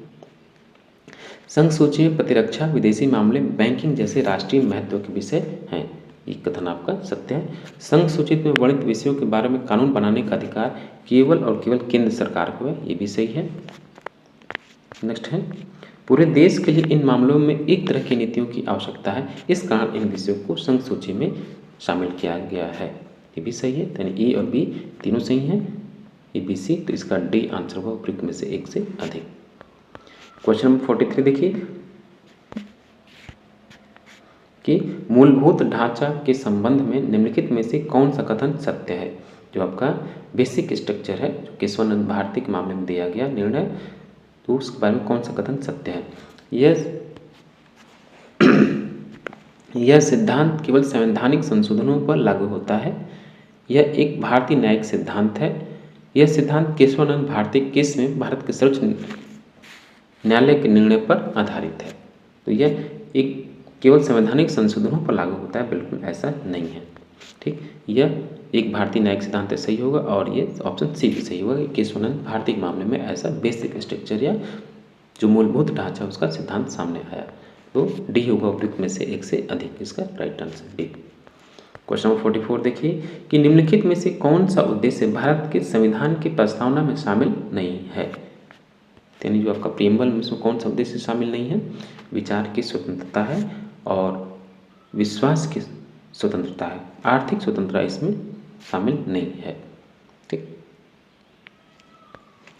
संघ सूची में प्रतिरक्षा, विदेशी मामले, बैंकिंग जैसे राष्ट्रीय महत्व के विषय हैं। ये कथन आपका सत्य है। संघ सूचित में वर्णित विषयों के बारे में कानून बनाने का अधिकार केवल और केवल केंद्र सरकार को है, ये भी सही है। नेक्स्ट है, पूरे देश के लिए इन मामलों में एक तरह की नीतियों की आवश्यकता है, इस कारण इन विषयों को संघ सूची में शामिल किया गया है, ये भी सही है। यानी ए और बी तीनों सही हैं, ए बी सी। तो इसका डी आंसर होगा उपयुक्त में से एक से अधिक। क्वेश्चन नंबर 43 देखिए कि मूलभूत ढांचा के संबंध में निम्नलिखित में से कौन सा कथन सत्य है? जो आपका बेसिक स्ट्रक्चर है, जो केशवानंद भारती के मामले में दिया गया निर्णय, तो उसके बारे में कौन सा कथन सत्य है? यह सिद्धांत केवल संवैधानिक संशोधनों पर लागू होता है। यह एक भारतीय न्यायिक सिद्धांत है। यह सिद्धांत केशवानंद भारती केस में भारत के सर्वोच्च न्यायालय के निर्णय पर आधारित है। तो यह एक केवल संवैधानिक संशोधनों पर लागू होता है, बिल्कुल ऐसा नहीं है। ठीक, यह एक भारतीय न्यायिक सिद्धांत सही होगा और ये ऑप्शन सी भी सही होगा कि केशवानंद भारती के मामले में ऐसा बेसिक स्ट्रक्चर या जो मूलभूत ढांचा उसका सिद्धांत सामने आया। तो डी होगा उपयुक्त में से एक से अधिक, इसका right answer D. Question number 44 देखिए कि निम्नलिखित में से कौन सा उद्देश्य भारत के संविधान की प्रस्तावना में शामिल नहीं है? यानी जो आपका प्रीएम्बल में उसमें कौन सा उद्देश्य शामिल नहीं है? विचार की स्वतंत्रता है और विश्वास की स्वतंत्रता है, आर्थिक स्वतंत्रता इसमें शामिल नहीं है। ठीक,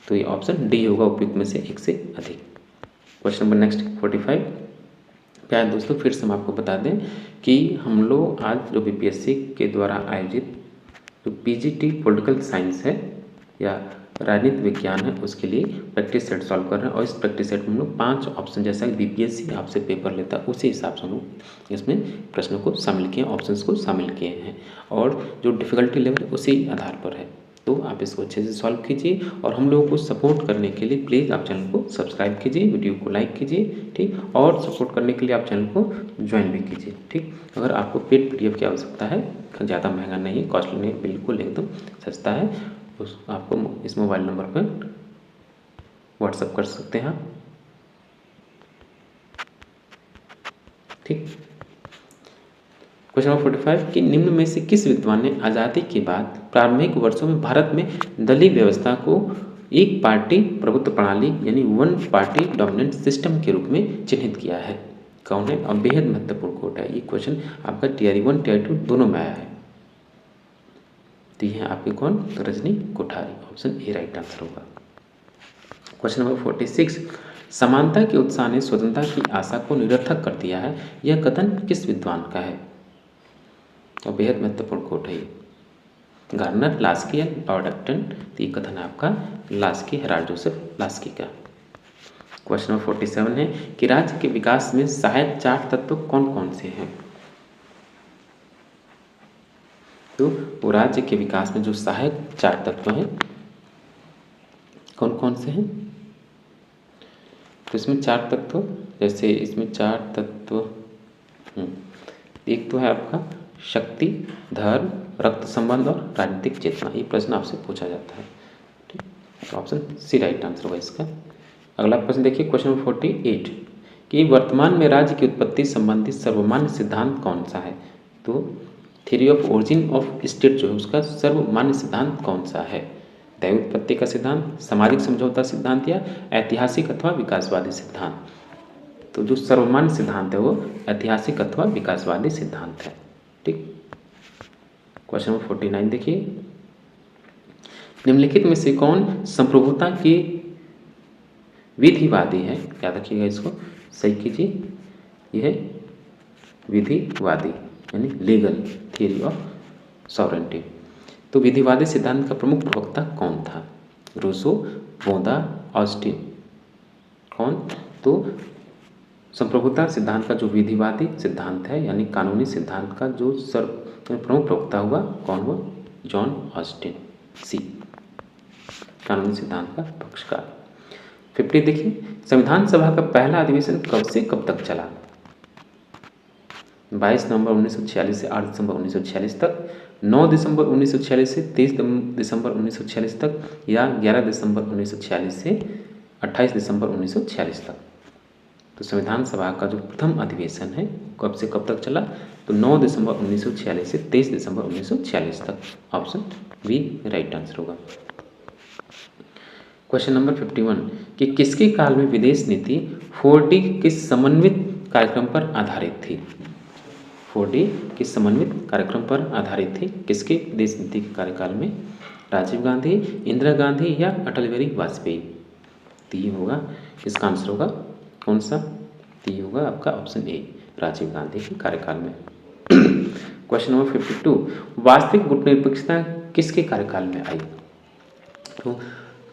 तो ये ऑप्शन डी होगा उपयुक्त में से एक से अधिक। Question number next 45। प्यारे दोस्तों, फिर से हम आपको बता दें कि हम लोग आज जो बीपीएससी के द्वारा आयोजित जो पीजीटी पॉलिटिकल साइंस है या राजनीति विज्ञान है, उसके लिए प्रैक्टिस सेट सॉल्व कर रहे हैं। और इस प्रैक्टिस सेट में हम लोग 5 ऑप्शन, जैसा कि बीपीएससी आपसे पेपर लेता है उसी हिसाब से हम लोग इसमें प्रश्नों को शामिल किए, ऑप्शंस को शामिल किए हैं, और जो डिफ़िकल्टी लेवल है उसी आधार पर है। तो आप इसको अच्छे से सॉल्व कीजिए, और हम लोगों को सपोर्ट करने के लिए प्लीज़ आप चैनल को सब्सक्राइब कीजिए, वीडियो को लाइक कीजिए। ठीक, और सपोर्ट करने के लिए आप चैनल को ज्वाइन भी कीजिए। ठीक, अगर आपको पेड पीडीएफ की आवश्यकता है, ज़्यादा महंगा नहीं, कॉस्टली नहीं, बिल्कुल एकदम सस्ता है, उस आपको इस मोबाइल नंबर पर व्हाट्सएप कर सकते हैं आप। ठीक, क्वेश्चन नंबर 45 कि निम्न में से किस विद्वान ने आज़ादी के बाद प्रारंभिक वर्षों में भारत में दलीय व्यवस्था को एक पार्टी प्रभुत्व प्रणाली यानी वन पार्टी डोमिनेंट सिस्टम के रूप में चिन्हित किया है? कौन है? और बेहद महत्वपूर्ण कोट है। ये क्वेश्चन आपका टीआरई 1 टीआरई 2 दोनों में आया है। तो ये आपके कौन? तो Rajni Kothari, option A right answer होगा। क्वेश्चन नंबर 46 समानता के उत्साह ने स्वतंत्रता की आशा को निरर्थक कर दिया है, यह कथन किस विद्वान का है? और बेहद महत्वपूर्ण कोट है ये, गार्नर, लास्की या लॉर्ड एक्टन। तो ये कथन है आपका लास्की, हेराल्ड जोसेफ लास्की का। क्वेश्चन नंबर 47 है कि राज्य के विकास में सहायक 4 तत्व कौन कौन से हैं? तो वो राज्य के विकास में जो सहायक 4 तत्व हैं कौन कौन से हैं? तो इसमें 4 तत्व, जैसे इसमें 4 तत्व, एक तो है आपका शक्ति, धर्म, रक्त संबंध और राजनीतिक चेतना। ये प्रश्न आपसे पूछा जाता है। ठीक, तो ऑप्शन सी राइट आंसर होगा इसका। अगला प्रश्न देखिए, क्वेश्चन नंबर 48 कि वर्तमान में राज्य की उत्पत्ति संबंधी सर्वमान्य सिद्धांत कौन सा है? तो theory of origin of state जो है उसका सर्वमान्य सिद्धांत कौन सा है? दैव उत्पत्ति का सिद्धांत, सामाजिक समझौता सिद्धांत या ऐतिहासिक अथवा विकासवादी सिद्धांत? तो जो सर्वमान्य सिद्धांत है वो ऐतिहासिक अथवा विकासवादी सिद्धांत है। ठीक, क्वेश्चन नंबर 49 देखिए, निम्नलिखित में से कौन संप्रभुता की विधिवादी है? याद रखिएगा, इसको सही कीजिए। यह विधिवादी यानी लीगल थियरी ऑफ सॉवरेंटी। तो विधिवादी सिद्धांत का प्रमुख प्रवक्ता कौन था? Rousseau, Bodin, Austin. कौन? तो संप्रभुता सिद्धांत का जो विधिवादी सिद्धांत है यानी कानूनी सिद्धांत का जो प्रमुख प्रवक्ता हुआ कौन हुआ? John Austin. सी, कानूनी सिद्धांत का पक्षकार। 50 देखिए, संविधान सभा का पहला अधिवेशन कब से कब तक चला? 22 नवंबर 1946 से 8 दिसंबर 1946 तक, 9 दिसंबर 1946 से 23 दिसंबर 1946 तक, या 11 दिसंबर 1946 से 28 दिसंबर 1946 तक। तो संविधान सभा का जो प्रथम अधिवेशन है कब से कब तक चला? तो 9 दिसंबर 1946 से 23 दिसंबर 1946 तक। ऑप्शन बी राइट आंसर होगा। क्वेश्चन नंबर 51 कि किसके काल में विदेश नीति 4D के समन्वित कार्यक्रम पर आधारित थी? 4D के समन्वित कार्यक्रम पर आधारित थी किसके विदेश नीति के कार्यकाल में? राजीव गांधी, इंदिरा गांधी या अटल बिहारी वाजपेयी? तो ये होगा, इसका आंसर होगा कौन सा? तो ये होगा आपका ऑप्शन ए, राजीव गांधी के कार्यकाल में। क्वेश्चन नंबर 52 वास्तविक गुटनिरपेक्षता किसके कार्यकाल में आई? तो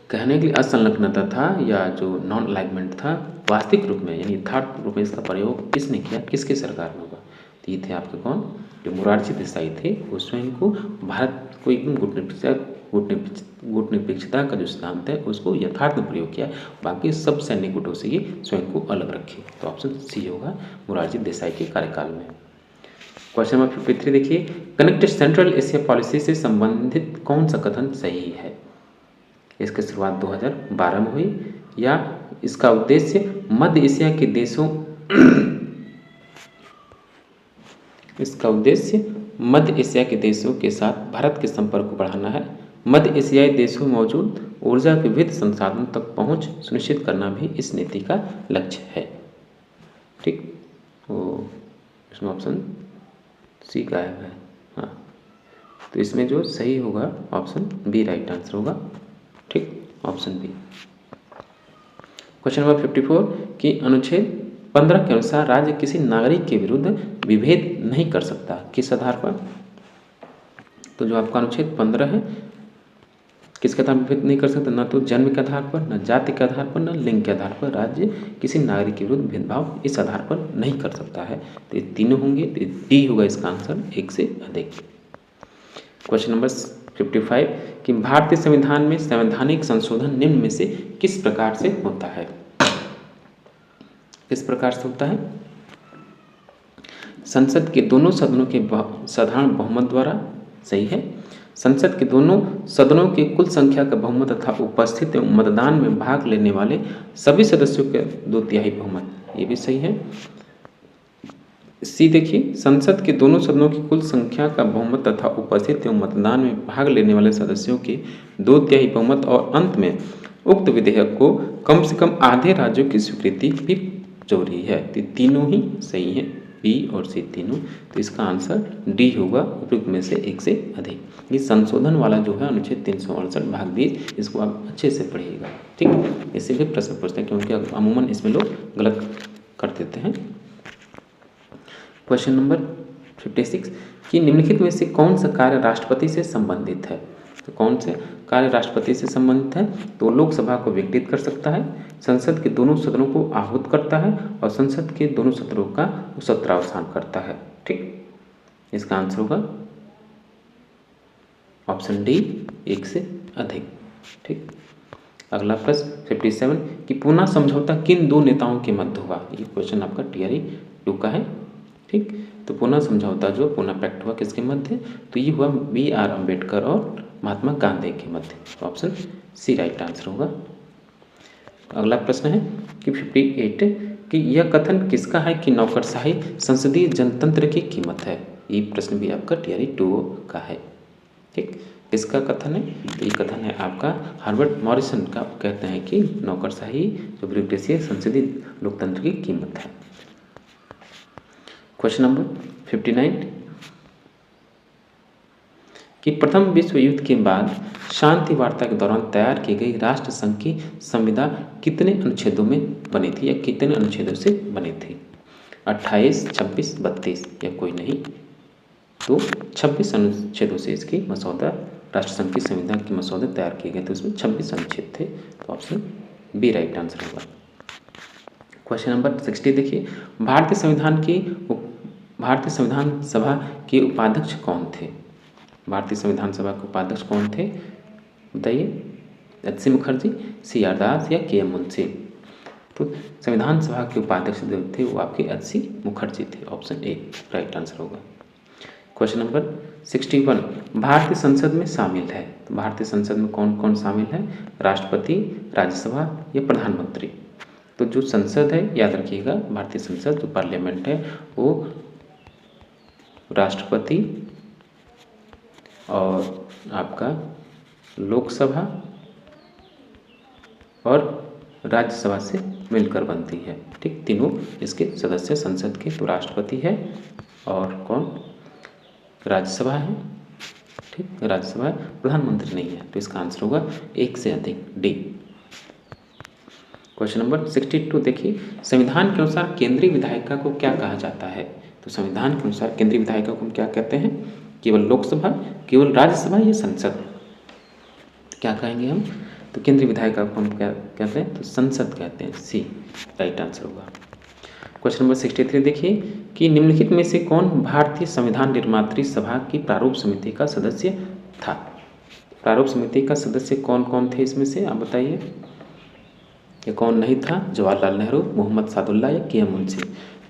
कहने के लिए असंलग्नता था या जो नॉन अलाइनमेंट था, वास्तविक रूप में यानी यथार्थ रूप में इसका प्रयोग किसने किया, किसके सरकार में होगा? तो ये थे आपके कौन? जो मोरारजी देसाई थे, वो स्वयं को भारत को एकदम गुटनिरपेक्षता का जो सिद्धांत है उसको यथार्थ में प्रयोग किया, बाकी सब सैन्य गुटों से ये स्वयं को अलग रखे। तो ऑप्शन सी होगा, मोरारजी देसाई के कार्यकाल में। क्वेश्चन नंबर 53 देखिए, कनेक्ट सेंट्रल एशिया पॉलिसी से संबंधित कौन सा कथन सही है? इसकी शुरुआत 2012 में हुई, या इसका उद्देश्य मध्य एशिया के देशों इसका उद्देश्य मध्य एशिया के देशों के साथ भारत के संपर्क को बढ़ाना है, मध्य एशियाई देशों में मौजूद ऊर्जा के विविध संसाधनों तक पहुंच सुनिश्चित करना भी इस नीति का लक्ष्य है। ठीक, तो इसमें ऑप्शन सी गायब है। हाँ, तो इसमें जो सही होगा ऑप्शन बी राइट आंसर होगा। ठीक, ऑप्शन बी। क्वेश्चन नंबर 54 कि अनुच्छेद 15 के अनुसार राज्य किसी नागरिक के विरुद्ध विभेद नहीं कर सकता, किस आधार पर? तो जो आपका अनुच्छेद 15 है किसके आधार पर विभेद नहीं कर सकता? न तो जन्म के आधार पर, न जाति के आधार पर, न लिंग के आधार पर राज्य किसी नागरिक के विरुद्ध भेदभाव इस आधार पर नहीं कर सकता है। तो ये तीनों होंगे, तो डी होगा इसका आंसर, एक से अधिक। क्वेश्चन नंबर 55 कि भारतीय संविधान में संवैधानिक संशोधन निम्न में से किस प्रकार से होता है? किस प्रकार से होता है? संसद के दोनों सदनों के साधारण बहुमत द्वारा, सही है। संसद के दोनों सदनों की कुल संख्या का बहुमत तथा उपस्थित एवं मतदान में भाग लेने वाले सभी सदस्यों के 2/3 बहुमत, ये भी सही है। सी देखिए, संसद के दोनों सदनों की कुल संख्या का बहुमत तथा उपस्थित एवं मतदान में भाग लेने वाले सदस्यों के 2/3 बहुमत और अंत में उक्त विधेयक को कम से कम आधे राज्यों की स्वीकृति भी जरूरी है। तो तीनों ही सही हैं, बी और सी तीनों। तो इसका आंसर डी होगा, उपयुक्त में से एक से अधिक। ये संशोधन वाला जो है अनुच्छेद 368 भाग 20, इसको आप अच्छे से पढ़िएगा। ठीक, इससे भी प्रश्न पूछते हैं क्योंकि अमूमन इसमें लोग गलत कर देते हैं। क्वेश्चन नंबर 56 कि निम्नलिखित में से कौन सा कार्य राष्ट्रपति से संबंधित है? तो कौन से कार्य राष्ट्रपति से संबंधित है? तो लोकसभा को विघटित कर सकता है, संसद के दोनों सदनों को आहूत करता है और संसद के दोनों सत्रों का सत्रावसान करता है। ठीक, इसका आंसर होगा ऑप्शन डी, एक से अधिक। ठीक, अगला प्रश्न 57 कि पूना समझौता किन दो नेताओं के मध्य हुआ? ये क्वेश्चन आपका टीआरई 2 का है। ठीक, तो पूना समझौता जो पूना पैक्ट हुआ किसके मध्य? तो ये हुआ BR अम्बेडकर और महात्मा गांधी के मध्य। ऑप्शन सी राइट आंसर होगा। अगला प्रश्न है कि 58 कि यह कथन किसका है कि नौकरशाही संसदीय जनतंत्र की कीमत है? ये प्रश्न भी आपका टीआरई 2 का है। ठीक, किसका कथन है? तो ये कथन है आपका हार्वर्ड मॉरिसन का, कहते हैं कि नौकरशाही जो ब्यूरोक्रेसी है संसदीय लोकतंत्र की कीमत है। क्वेश्चन नंबर 59 कि प्रथम विश्व युद्ध के बाद शांति वार्ता के दौरान तैयार की गई राष्ट्र संघ की संविदा कितने अनुच्छेदों में बनी थी या कितने अनुच्छेदों से बनी थी? 28, 26, 32 या कोई नहीं? तो 26 अनुच्छेदों से इसकी मसौदा, राष्ट्र संघ की संविधा के मसौदे तैयार किए गए थे, उसमें 26 अनुच्छेद थे। तो ऑप्शन बी राइट आंसर होगा। क्वेश्चन नंबर 60 देखिए, भारतीय संविधान सभा के उपाध्यक्ष कौन थे? भारतीय संविधान सभा के उपाध्यक्ष कौन थे बताइए? HC मुखर्जी, CR दास या KM मुंशी? तो संविधान सभा के उपाध्यक्ष जो थे वो आपके HC मुखर्जी थे। ऑप्शन ए राइट आंसर होगा। क्वेश्चन नंबर 61 भारतीय संसद में शामिल है, तो भारतीय संसद में कौन कौन शामिल है? राष्ट्रपति, राज्यसभा या प्रधानमंत्री? तो जो संसद है याद रखिएगा, भारतीय संसद जो पार्लियामेंट है वो राष्ट्रपति और आपका लोकसभा और राज्यसभा से मिलकर बनती है। ठीक, तीनों इसके सदस्य संसद के, तो राष्ट्रपति है और कौन? राज्यसभा है। ठीक, राज्यसभा है, प्रधानमंत्री नहीं है। तो इसका आंसर होगा एक से अधिक, डी। क्वेश्चन नंबर 62 देखिए, संविधान के अनुसार केंद्रीय विधायिका को क्या कहा जाता है? तो संविधान के अनुसार केंद्रीय विधायिका को हम क्या कहते हैं? केवल लोकसभा, केवल राज्यसभा या संसद? क्या कहेंगे हम? तो केंद्रीय विधायिका को हम क्या कहते हैं? तो संसद कहते हैं। सी राइट आंसर होगा। क्वेश्चन नंबर 63 देखिए कि निम्नलिखित में से कौन भारतीय संविधान निर्मात्री सभा की प्रारूप समिति का सदस्य था? प्रारूप समिति का सदस्य कौन कौन थे इसमें से, आप बताइए? ये कौन नहीं था? जवाहरलाल नेहरू, मोहम्मद सादुल्ला या KM मुंशी?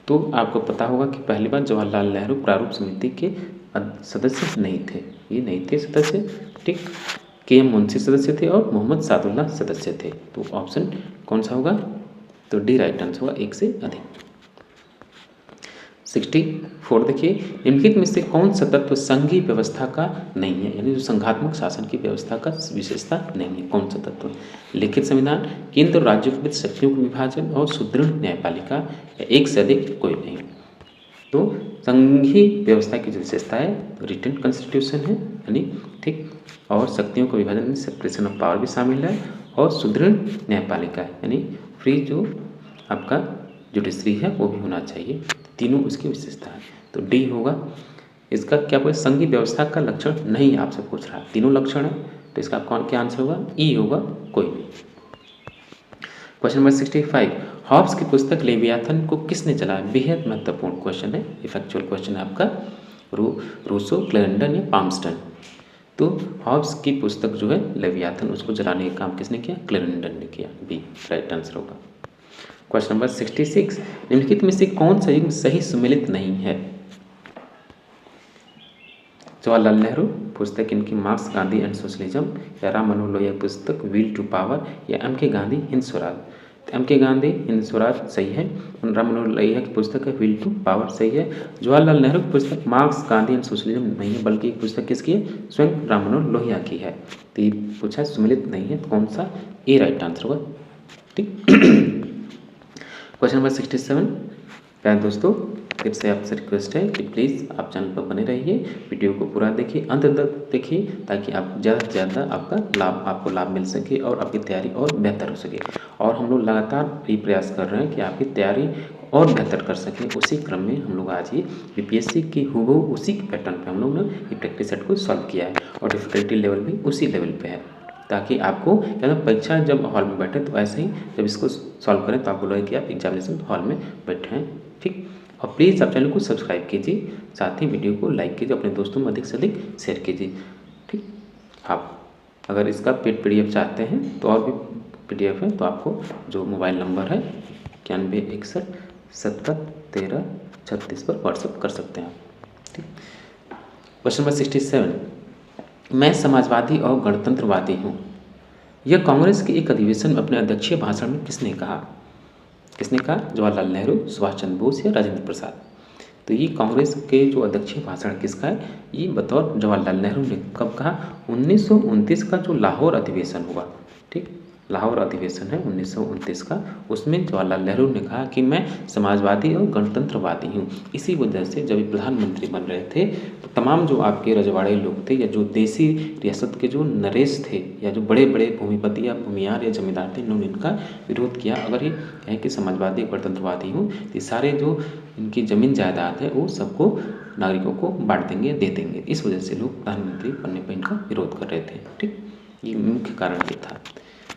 तो आपको पता होगा कि पहली बार जवाहरलाल नेहरू प्रारूप समिति के सदस्य नहीं थे, ये नहीं थे सदस्य। ठीक, KM मुंशी सदस्य थे और मोहम्मद सादुल्ला सदस्य थे। तो ऑप्शन कौन सा होगा? तो डी राइट आंसर होगा, एक से अधिक। 64 देखिए, निम्नलिखित में से कौन सा तत्व संघीय व्यवस्था का नहीं है, यानी जो संघात्मक शासन की व्यवस्था का विशेषता नहीं है? कौन सा तत्व? लिखित संविधान, केंद्र और राज्यों के बीच शक्तियों का विभाजन और सुदृढ़ न्यायपालिका या एक से अधिक कोई नहीं? तो संघीय व्यवस्था की जो विशेषता है रिटन कॉन्स्टिट्यूशन है, यानी ठीक, और शक्तियों को विभाजन में सेपरेशन ऑफ पावर भी शामिल है, और सुदृढ़ न्यायपालिका है, यानी फ्री जो आपका जुडिशरी है वो भी होना चाहिए। तीनों उसकी विशेषता है। तो डी होगा इसका। क्या कोई संघीय व्यवस्था का लक्षण नहीं आपसे पूछ रहा है, तीनों लक्षण है, तो इसका कौन क्या आंसर होगा? ई होगा, कोई नहीं। क्वेश्चन नंबर 65, हॉब्स की पुस्तक लेवियाथन को किसने चलाया? बेहद महत्वपूर्ण क्वेश्चन है, ये फैक्चुअल क्वेश्चन है आपका। रूसो, क्लेरेंडन या पाम्स्टन। तो हॉब्स की पुस्तक जो है लेवियाथन, उसको जलाने का काम किसने किया? क्लेरेंडन ने किया। बी राइट आंसर होगा। क्वेश्चन नंबर 66, निम्नलिखित में से कौन सा युग्म सही सुमेलित नहीं है? जवाहरलाल नेहरू पुस्तक इनकी मार्क्स, गांधी एंड सोशलिज्म, या राम मनोहर लोहिया पुस्तक व्हील टू पावर, या एम के गांधी हिंद स्वराज। तो एम के गांधी हिंद स्वराज सही है, और राम मनोहर लोहिया की पुस्तक है व्हील टू पावर सही है। जवाहरलाल नेहरू की पुस्तक मार्क्स, गांधी एंड सोशलिज्म नहीं है, बल्कि एक पुस्तक किसकी है? स्वयं राम मनोहर लोहिया की है। तो ये पूछा सुमेलित नहीं है, तो कौन सा? ए राइट आंसर होगा। ठीक। क्वेश्चन नंबर 67, प्यारे दोस्तों फिर से आपसे रिक्वेस्ट है कि प्लीज़ आप चैनल पर बने रहिए, वीडियो को पूरा देखिए, अंत तक देखिए, ताकि आप ज़्यादा से ज़्यादा आपको लाभ मिल सके और आपकी तैयारी और बेहतर हो सके। और हम लोग लगातार ये प्रयास कर रहे हैं कि आपकी तैयारी और बेहतर कर सकें। उसी क्रम में हम लोग आज ही बीपीएससी की हूबहू उसी पैटर्न पर हम लोग ने ये प्रैक्टिस सेट को सॉल्व किया है, और डिफिकल्टी लेवल भी उसी लेवल पर है, ताकि आपको क्या परीक्षा जब हॉल में बैठे तो ऐसे ही जब इसको सॉल्व करें तो आपको लगे कि आप एग्जामिनेशन हॉल में बैठे हैं। ठीक। और प्लीज़ आप चैनल को सब्सक्राइब कीजिए, साथ ही वीडियो को लाइक कीजिए, अपने दोस्तों में अधिक से अधिक शेयर कीजिए। ठीक। आप अगर इसका पेड PDF चाहते हैं तो और भी PDF है, तो आपको जो मोबाइल नंबर है 9161701336 पर व्हाट्सअप कर सकते हैं आप। ठीक। क्वेश्चन नंबर 67, मैं समाजवादी और गणतंत्रवादी हूँ, यह कांग्रेस के एक अधिवेशन में अपने अध्यक्षीय भाषण में किसने कहा? किसने कहा? जवाहरलाल नेहरू, सुभाष चंद्र बोस या राजेंद्र प्रसाद। तो ये कांग्रेस के जो अध्यक्षीय भाषण किसका है? ये बतौर जवाहरलाल नेहरू ने कब कहा? 1929 का जो लाहौर अधिवेशन हुआ, ठीक, लाहौर अधिवेशन है 1929 का, उसमें जवाहरलाल नेहरू ने कहा कि मैं समाजवादी और गणतंत्रवादी हूँ। इसी वजह से जब ये प्रधानमंत्री बन रहे थे तो तमाम जो आपके रजवाड़े लोग थे या जो देसी रियासत के जो नरेश थे या जो बड़े बड़े भूमिपति या भूमियार या जमींदार थे, इन्होंने इनका विरोध किया। अगर ये कहें कि समाजवादी गणतंत्रवादी हूँ तो ये सारे जो इनकी ज़मीन जायदाद है वो सबको नागरिकों को बांट देंगे, दे देंगे। इस वजह से लोग प्रधानमंत्री बनने पर इनका विरोध कर रहे थे। ठीक, ये मुख्य कारण ये था।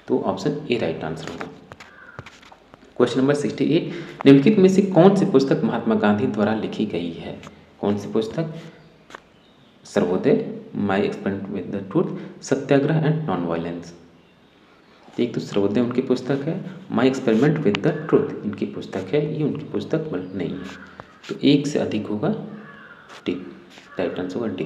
तो ऑप्शन ए राइट आंसर होगा। क्वेश्चन नंबर 68, निम्नलिखित में से कौन सी पुस्तक महात्मा गांधी द्वारा लिखी गई है? कौन सी पुस्तक? Sarvodaya, my experiment with the truth, Satyagraha and non violence. एक तो सर्वोदय उनकी पुस्तक है, my experiment with the truth इनकी पुस्तक है, ये उनकी पुस्तक नहीं है। तो एक से अधिक होगा डी, राइट आंसर होगा डी।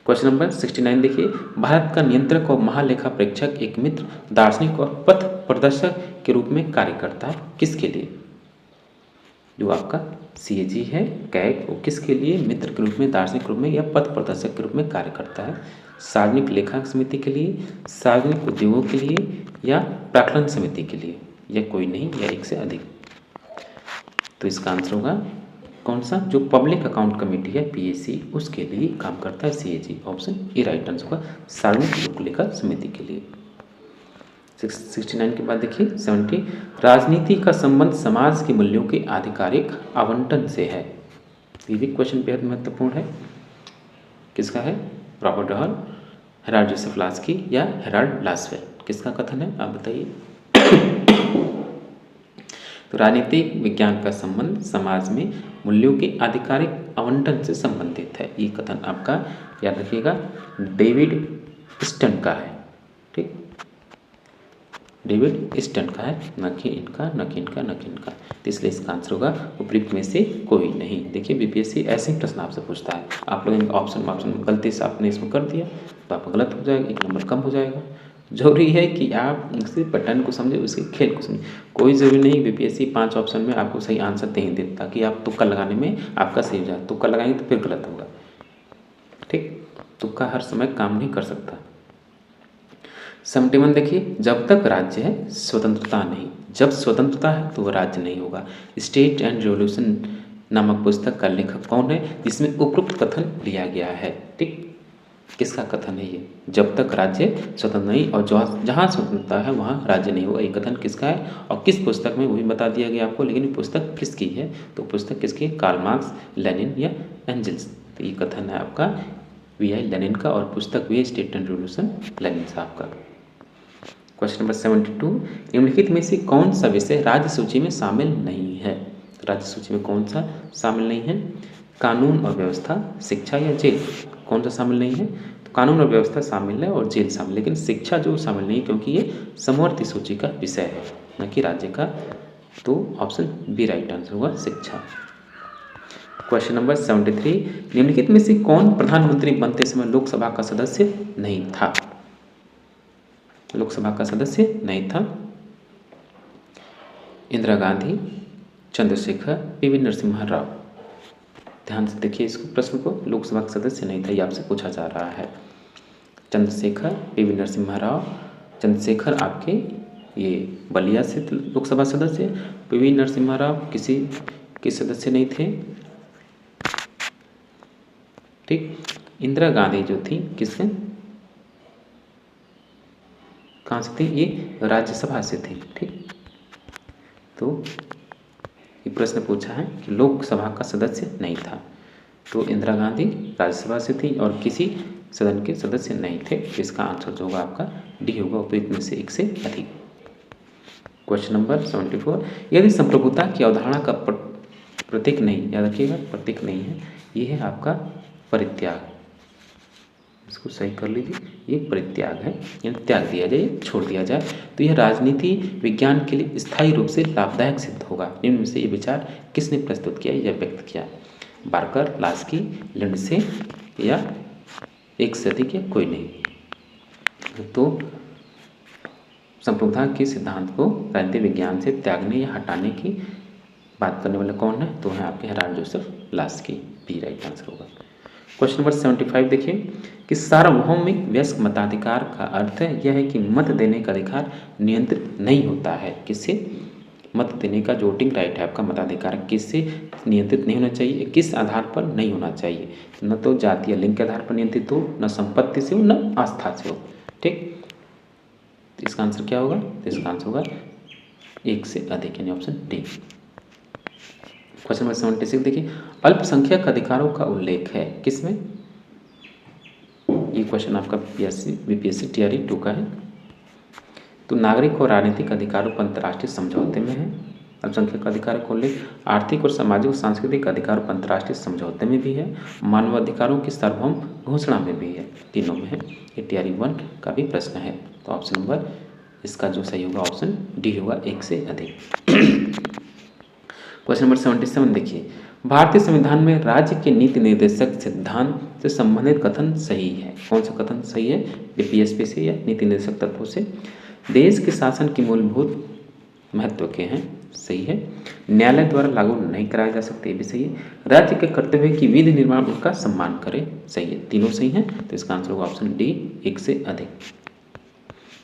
क्वेश्चन नंबर 69 देखिए, भारत का नियंत्रक और महालेखा परीक्षक एक मित्र, दार्शनिक और पथ प्रदर्शक के रूप में कार्य करता है, किसके लिए? जो आपका CAG है कैग, वो किसके लिए मित्र के रूप में, दार्शनिक के रूप में या पथ प्रदर्शक के रूप में कार्य करता है? सार्वजनिक लेखा समिति के लिए, सार्वजनिक उद्योगों के लिए या प्राक्कलन समिति के लिए, या कोई नहीं या एक से अधिक। तो इसका आंसर होगा कौन सा? जो पब्लिक अकाउंट कमेटी है PAC, उसके लिए काम करता है CAG। Option A right answer होगा, सार्वजनिक लोक लेखा समिति के लिए। 69 के बाद देखिए 70, राजनीति का संबंध समाज के मूल्यों के आधिकारिक आवंटन से है। ये भी क्वेश्चन बेहद महत्वपूर्ण है। किसका है? Robert hall, Herald Joseph Laski या हेराल्ड लास्वेल, किसका कथन है आप बताइए? तो राजनीतिक विज्ञान का संबंध समाज में मूल्यों के आधिकारिक आवंटन से संबंधित है। ये कथन आपका याद रखिएगा डेविड स्टन का है। ठीक, डेविड स्टन का है, न कि इनका, न कि इनका, न कि इनका। तो इसलिए इसका आंसर होगा उपयुक्त में से कोई नहीं। देखिए BPSC ऐसे ही प्रश्न आपसे पूछता है, आप लोग ऑप्शन गलती से आपने इसमें कर दिया तो आपका गलत हो जाएगा, एक नंबर कम हो जाएगा। जरूरी है कि आप उसी पैटर्न को समझे, उसके खेल को समझे। कोई ज़रूरी नहीं BPSC 5 ऑप्शन में आपको सही आंसर दे ही दे, ताकि आप तुक्का लगाने में आपका सही हो जाए। तुक्का लगाएंगे तो फिर गलत होगा। ठीक, तुक्का हर समय काम नहीं कर सकता। 71 देखिए, जब तक राज्य है स्वतंत्रता नहीं, जब स्वतंत्रता है तो वह राज्य नहीं होगा। स्टेट एंड रिवोल्यूशन नामक पुस्तक का लेखक कौन है, जिसमें उपरोक्त कथन लिया गया है। ठीक, किसका कथन है ये? जब तक राज्य स्वतंत्र नहीं और जहाँ स्वतंत्रता है वहाँ राज्य नहीं होगा, ये कथन किसका है और किस पुस्तक में, वो भी बता दिया गया आपको, लेकिन ये पुस्तक किसकी है? तो पुस्तक किसकी? कार्ल मार्क्स, लेनिन या एंजल्स। तो ये कथन है आपका वी.आई. लेनिन का और पुस्तक भी है स्टेट एंड रिवॉल्यूशन, लेनिन साहब का। क्वेश्चन नंबर 72, निम्नलिखित में से कौन सा विषय राज्य सूची में शामिल नहीं है? राज्य सूची में कौन सा शामिल नहीं है? कानून और व्यवस्था, शिक्षा या जेल? कौन सा शामिल नहीं है? तो कानून और व्यवस्था शामिल है और जेल शामिल, लेकिन शिक्षा जो शामिल नहीं, क्योंकि ये समवर्ती सूची का विषय है, न कि राज्य का। तो ऑप्शन बी राइट आंसर होगा, शिक्षा। क्वेश्चन नंबर 73, निम्नलिखित में से कौन प्रधानमंत्री बनते समय लोकसभा का सदस्य नहीं था? लोकसभा का सदस्य नहीं था। इंदिरा गांधी, चंद्रशेखर, पी.वी. नरसिम्हा राव। ध्यान से देखिए इसको, प्रश्न को, लोकसभा का सदस्य नहीं था ये आपसे पूछा जा रहा है। चंद्रशेखर, पी.वी. नरसिम्हा राव। चंद्रशेखर आपके ये बलिया से लोकसभा सदस्य, पी.वी. नरसिम्हा राव किसी के सदस्य नहीं थे। ठीक, इंदिरा गांधी जो थी किससे, कहाँ से थी? ये राज्यसभा से थी। ठीक, तो ये प्रश्न पूछा है कि लोकसभा का सदस्य नहीं था, तो इंदिरा गांधी राज्यसभा से थी और किसी सदन के सदस्य नहीं थे। इसका आंसर जो होगा आपका डी होगा, उपयुक्त में से एक से अधिक। क्वेश्चन नंबर 74, यदि संप्रभुता की अवधारणा का प्रतीक नहीं, याद रखिएगा प्रतीक नहीं है, ये है आपका परित्याग। इसको सही कर लीजिए, ये परित्याग है, यानी त्याग दिया जाए, छोड़ दिया जाए, तो यह राजनीति विज्ञान के लिए स्थायी रूप से लाभदायक सिद्ध होगा। निम्न में से ये विचार किसने प्रस्तुत किया या व्यक्त किया? बार्कर, लास्की, लिंडसे या एक से अधिक या कोई नहीं? तो संप्रभुता के सिद्धांत को राजनीति विज्ञान से त्यागने या हटाने की बात करने वाले कौन है? तो है आपके Harold Joseph Laski, B right answer होगा। क्वेश्चन नंबर 75 देखिए कि सार्वभौमिक वयस्क मताधिकार का अर्थ यह है कि मत देने का अधिकार नियंत्रित नहीं होता है। किससे? मत देने का जो वोटिंग राइट है आपका मताधिकार, किससे नियंत्रित नहीं होना चाहिए? किस आधार पर नहीं होना चाहिए? न तो जाति या लिंग के आधार पर नियंत्रित हो, न संपत्ति से हो, न आस्था से हो। ठीक, तो इसका आंसर क्या होगा? तो इसका आंसर होगा एक से अधिक, यानी ऑप्शन डी। क्वेश्चन नंबर 76 देखिए, अल्पसंख्यक अधिकारों का उल्लेख है किसमें? ये क्वेश्चन आपका बीपीएससी टीआरई 2 का है। तो नागरिक और राजनीतिक अधिकारों पर अंतर्राष्ट्रीय समझौते में है अल्पसंख्यक अधिकार को उल्लेख, आर्थिक और सामाजिक और सांस्कृतिक अधिकारों पर अंतर्राष्ट्रीय समझौते में भी है, मानवाधिकारों की सार्वभौम घोषणा में भी है, तीनों में है। ये टीआरई 1 का भी प्रश्न है। तो ऑप्शन नंबर इसका जो सही होगा ऑप्शन डी होगा, एक से अधिक। क्वेश्चन नंबर 77 देखिए, भारतीय संविधान में राज्य के नीति निर्देशक सिद्धांत से संबंधित कथन सही है। कौन सा कथन सही है? डीपीएसपी से या नीति निर्देशक तत्वों से? देश के शासन की मूलभूत महत्व के हैं, सही है। न्यायालय द्वारा लागू नहीं कराया जा सकते, ये भी सही है। राज्य के कर्तव्य की विधि निर्माण उनका सम्मान करे, सही है। तीनों सही हैं, तो इसका आंसर होगा ऑप्शन डी, एक से अधिक।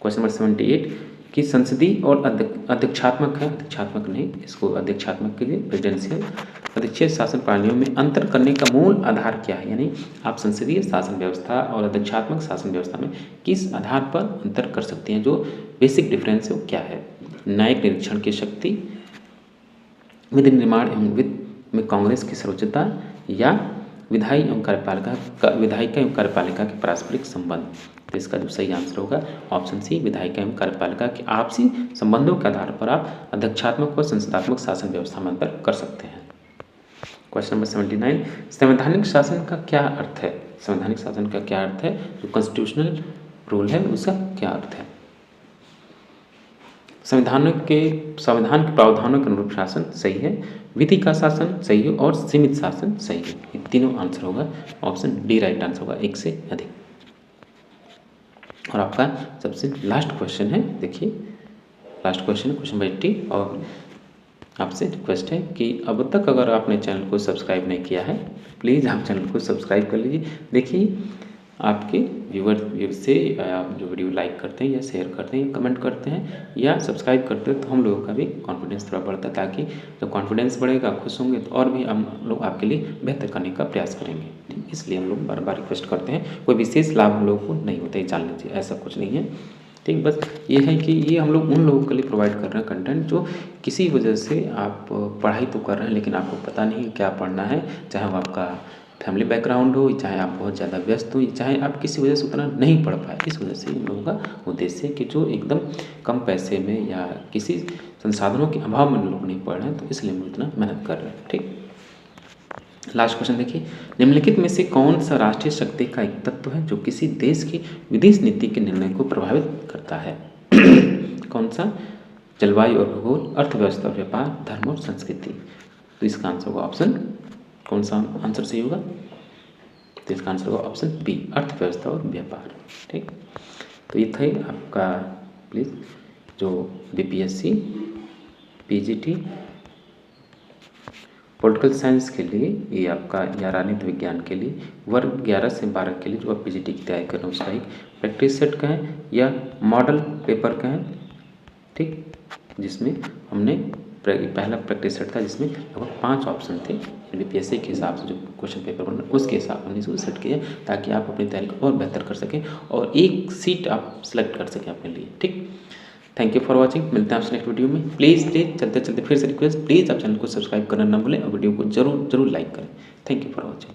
क्वेश्चन नंबर 78 कि संसदीय और अध्यक्षात्मक है, अध्यक्षात्मक नहीं, इसको अध्यक्षात्मक के लिए प्रेसिडेंशियल अध्यक्षीय शासन प्रणालियों में अंतर करने का मूल आधार क्या है? यानी आप संसदीय शासन व्यवस्था और अध्यक्षात्मक शासन व्यवस्था में किस आधार पर अंतर कर सकते हैं? जो बेसिक डिफरेंस है वो क्या है? न्यायिक निरीक्षण की शक्ति, विधि निर्माण एवं वित्त में कांग्रेस की सर्वोच्चता, या विधायी एवं कार्यपालिका के पारस्परिक संबंध? तो इसका जो सही आंसर होगा ऑप्शन सी, विधायिका एवं कार्यपालिका के आपसी संबंधों के आधार पर आप अध्यक्षात्मक व संसदात्मक शासन व्यवस्था में अंतर कर सकते हैं। क्वेश्चन नंबर 79, संवैधानिक शासन का क्या अर्थ है? संवैधानिक शासन का क्या अर्थ है? जो कॉन्स्टिट्यूशनल रूल है उसका क्या अर्थ है? संविधान के प्रावधानों के अनुरूप शासन सही है, विधि का शासन सही है और सीमित शासन सही है। ये तीनों आंसर होगा ऑप्शन डी राइट आंसर होगा, एक से अधिक। और आपका सबसे लास्ट क्वेश्चन है, देखिए लास्ट क्वेश्चन है क्वेश्चन नंबर 80, और आपसे रिक्वेस्ट है कि अब तक अगर आपने चैनल को सब्सक्राइब नहीं किया है प्लीज़ आप चैनल को सब्सक्राइब कर लीजिए। देखिए आपके व्यूवर से आप जो वीडियो लाइक करते हैं या शेयर करते हैं या कमेंट करते हैं या सब्सक्राइब करते हैं, तो हम लोगों का भी कॉन्फिडेंस थोड़ा बढ़ता है, ताकि जब कॉन्फिडेंस बढ़ेगा, खुश होंगे, तो और भी हम लोग आपके लिए बेहतर करने का प्रयास करेंगे। ठीक, इसलिए हम लोग बार बार रिक्वेस्ट करते हैं। कोई विशेष लाभ हम लोगों को नहीं होता है, जान लीजिए, ऐसा कुछ नहीं है। ठीक, बस ये है कि ये हम लोग उन लोगों के लिए प्रोवाइड कर रहे हैं कंटेंट जो किसी वजह से आप पढ़ाई तो कर रहे हैं लेकिन आपको पता नहीं क्या पढ़ना है, चाहे वो आपका फैमिली बैकग्राउंड हो, चाहे आप बहुत ज़्यादा व्यस्त हो, चाहे आप किसी वजह से उतना नहीं पढ़ पाए। इस वजह से इन लोगों का उद्देश्य है कि जो एकदम कम पैसे में या किसी संसाधनों के अभाव में लोग नहीं पढ़ रहे हैं, तो इसलिए हम इतना मेहनत कर रहे हैं। ठीक, लास्ट क्वेश्चन देखिए, निम्नलिखित में से कौन सा राष्ट्रीय शक्ति का एक तत्व है जो किसी देश की विदेश नीति के निर्णय को प्रभावित करता है? कौन सा? जलवायु और भूगोल, अर्थव्यवस्था, व्यापार, धर्म और संस्कृति। तो इसका आंसर होगा ऑप्शन, कौन सा आंसर सही होगा? तो इसका आंसर होगा ऑप्शन बी, अर्थव्यवस्था और व्यापार। ठीक, तो ये थे आपका प्लीज़ जो बीपीएससी पीजीटी पॉलिटिकल साइंस के लिए, ये आपका या राजनीति विज्ञान के लिए वर्ग 11 से 12 के लिए जो आप पीजीटी की तैयारी कर रहे हैं, उसका एक प्रैक्टिस सेट का है या मॉडल पेपर का है। ठीक, जिसमें हमने पहला प्रैक्टिस सेट था जिसमें लगभग 5 ऑप्शन थे, बीपीएससी के हिसाब से जो क्वेश्चन पेपर बना उसके हिसाब से हमने इसको सेट किया ताकि आप अपनी तैयारी को और बेहतर कर सकें और एक सीट आप सेलेक्ट कर सकें अपने लिए। ठीक, थैंक यू फॉर वॉचिंग, मिलते हैं आपसे नेक्स्ट वीडियो में। प्लीज़ चलते चलते फिर से रिक्वेस्ट, प्लीज़ आप चैनल को सब्सक्राइब करना ना भूलें और वीडियो को जरूर लाइक करें। Thank you for watching.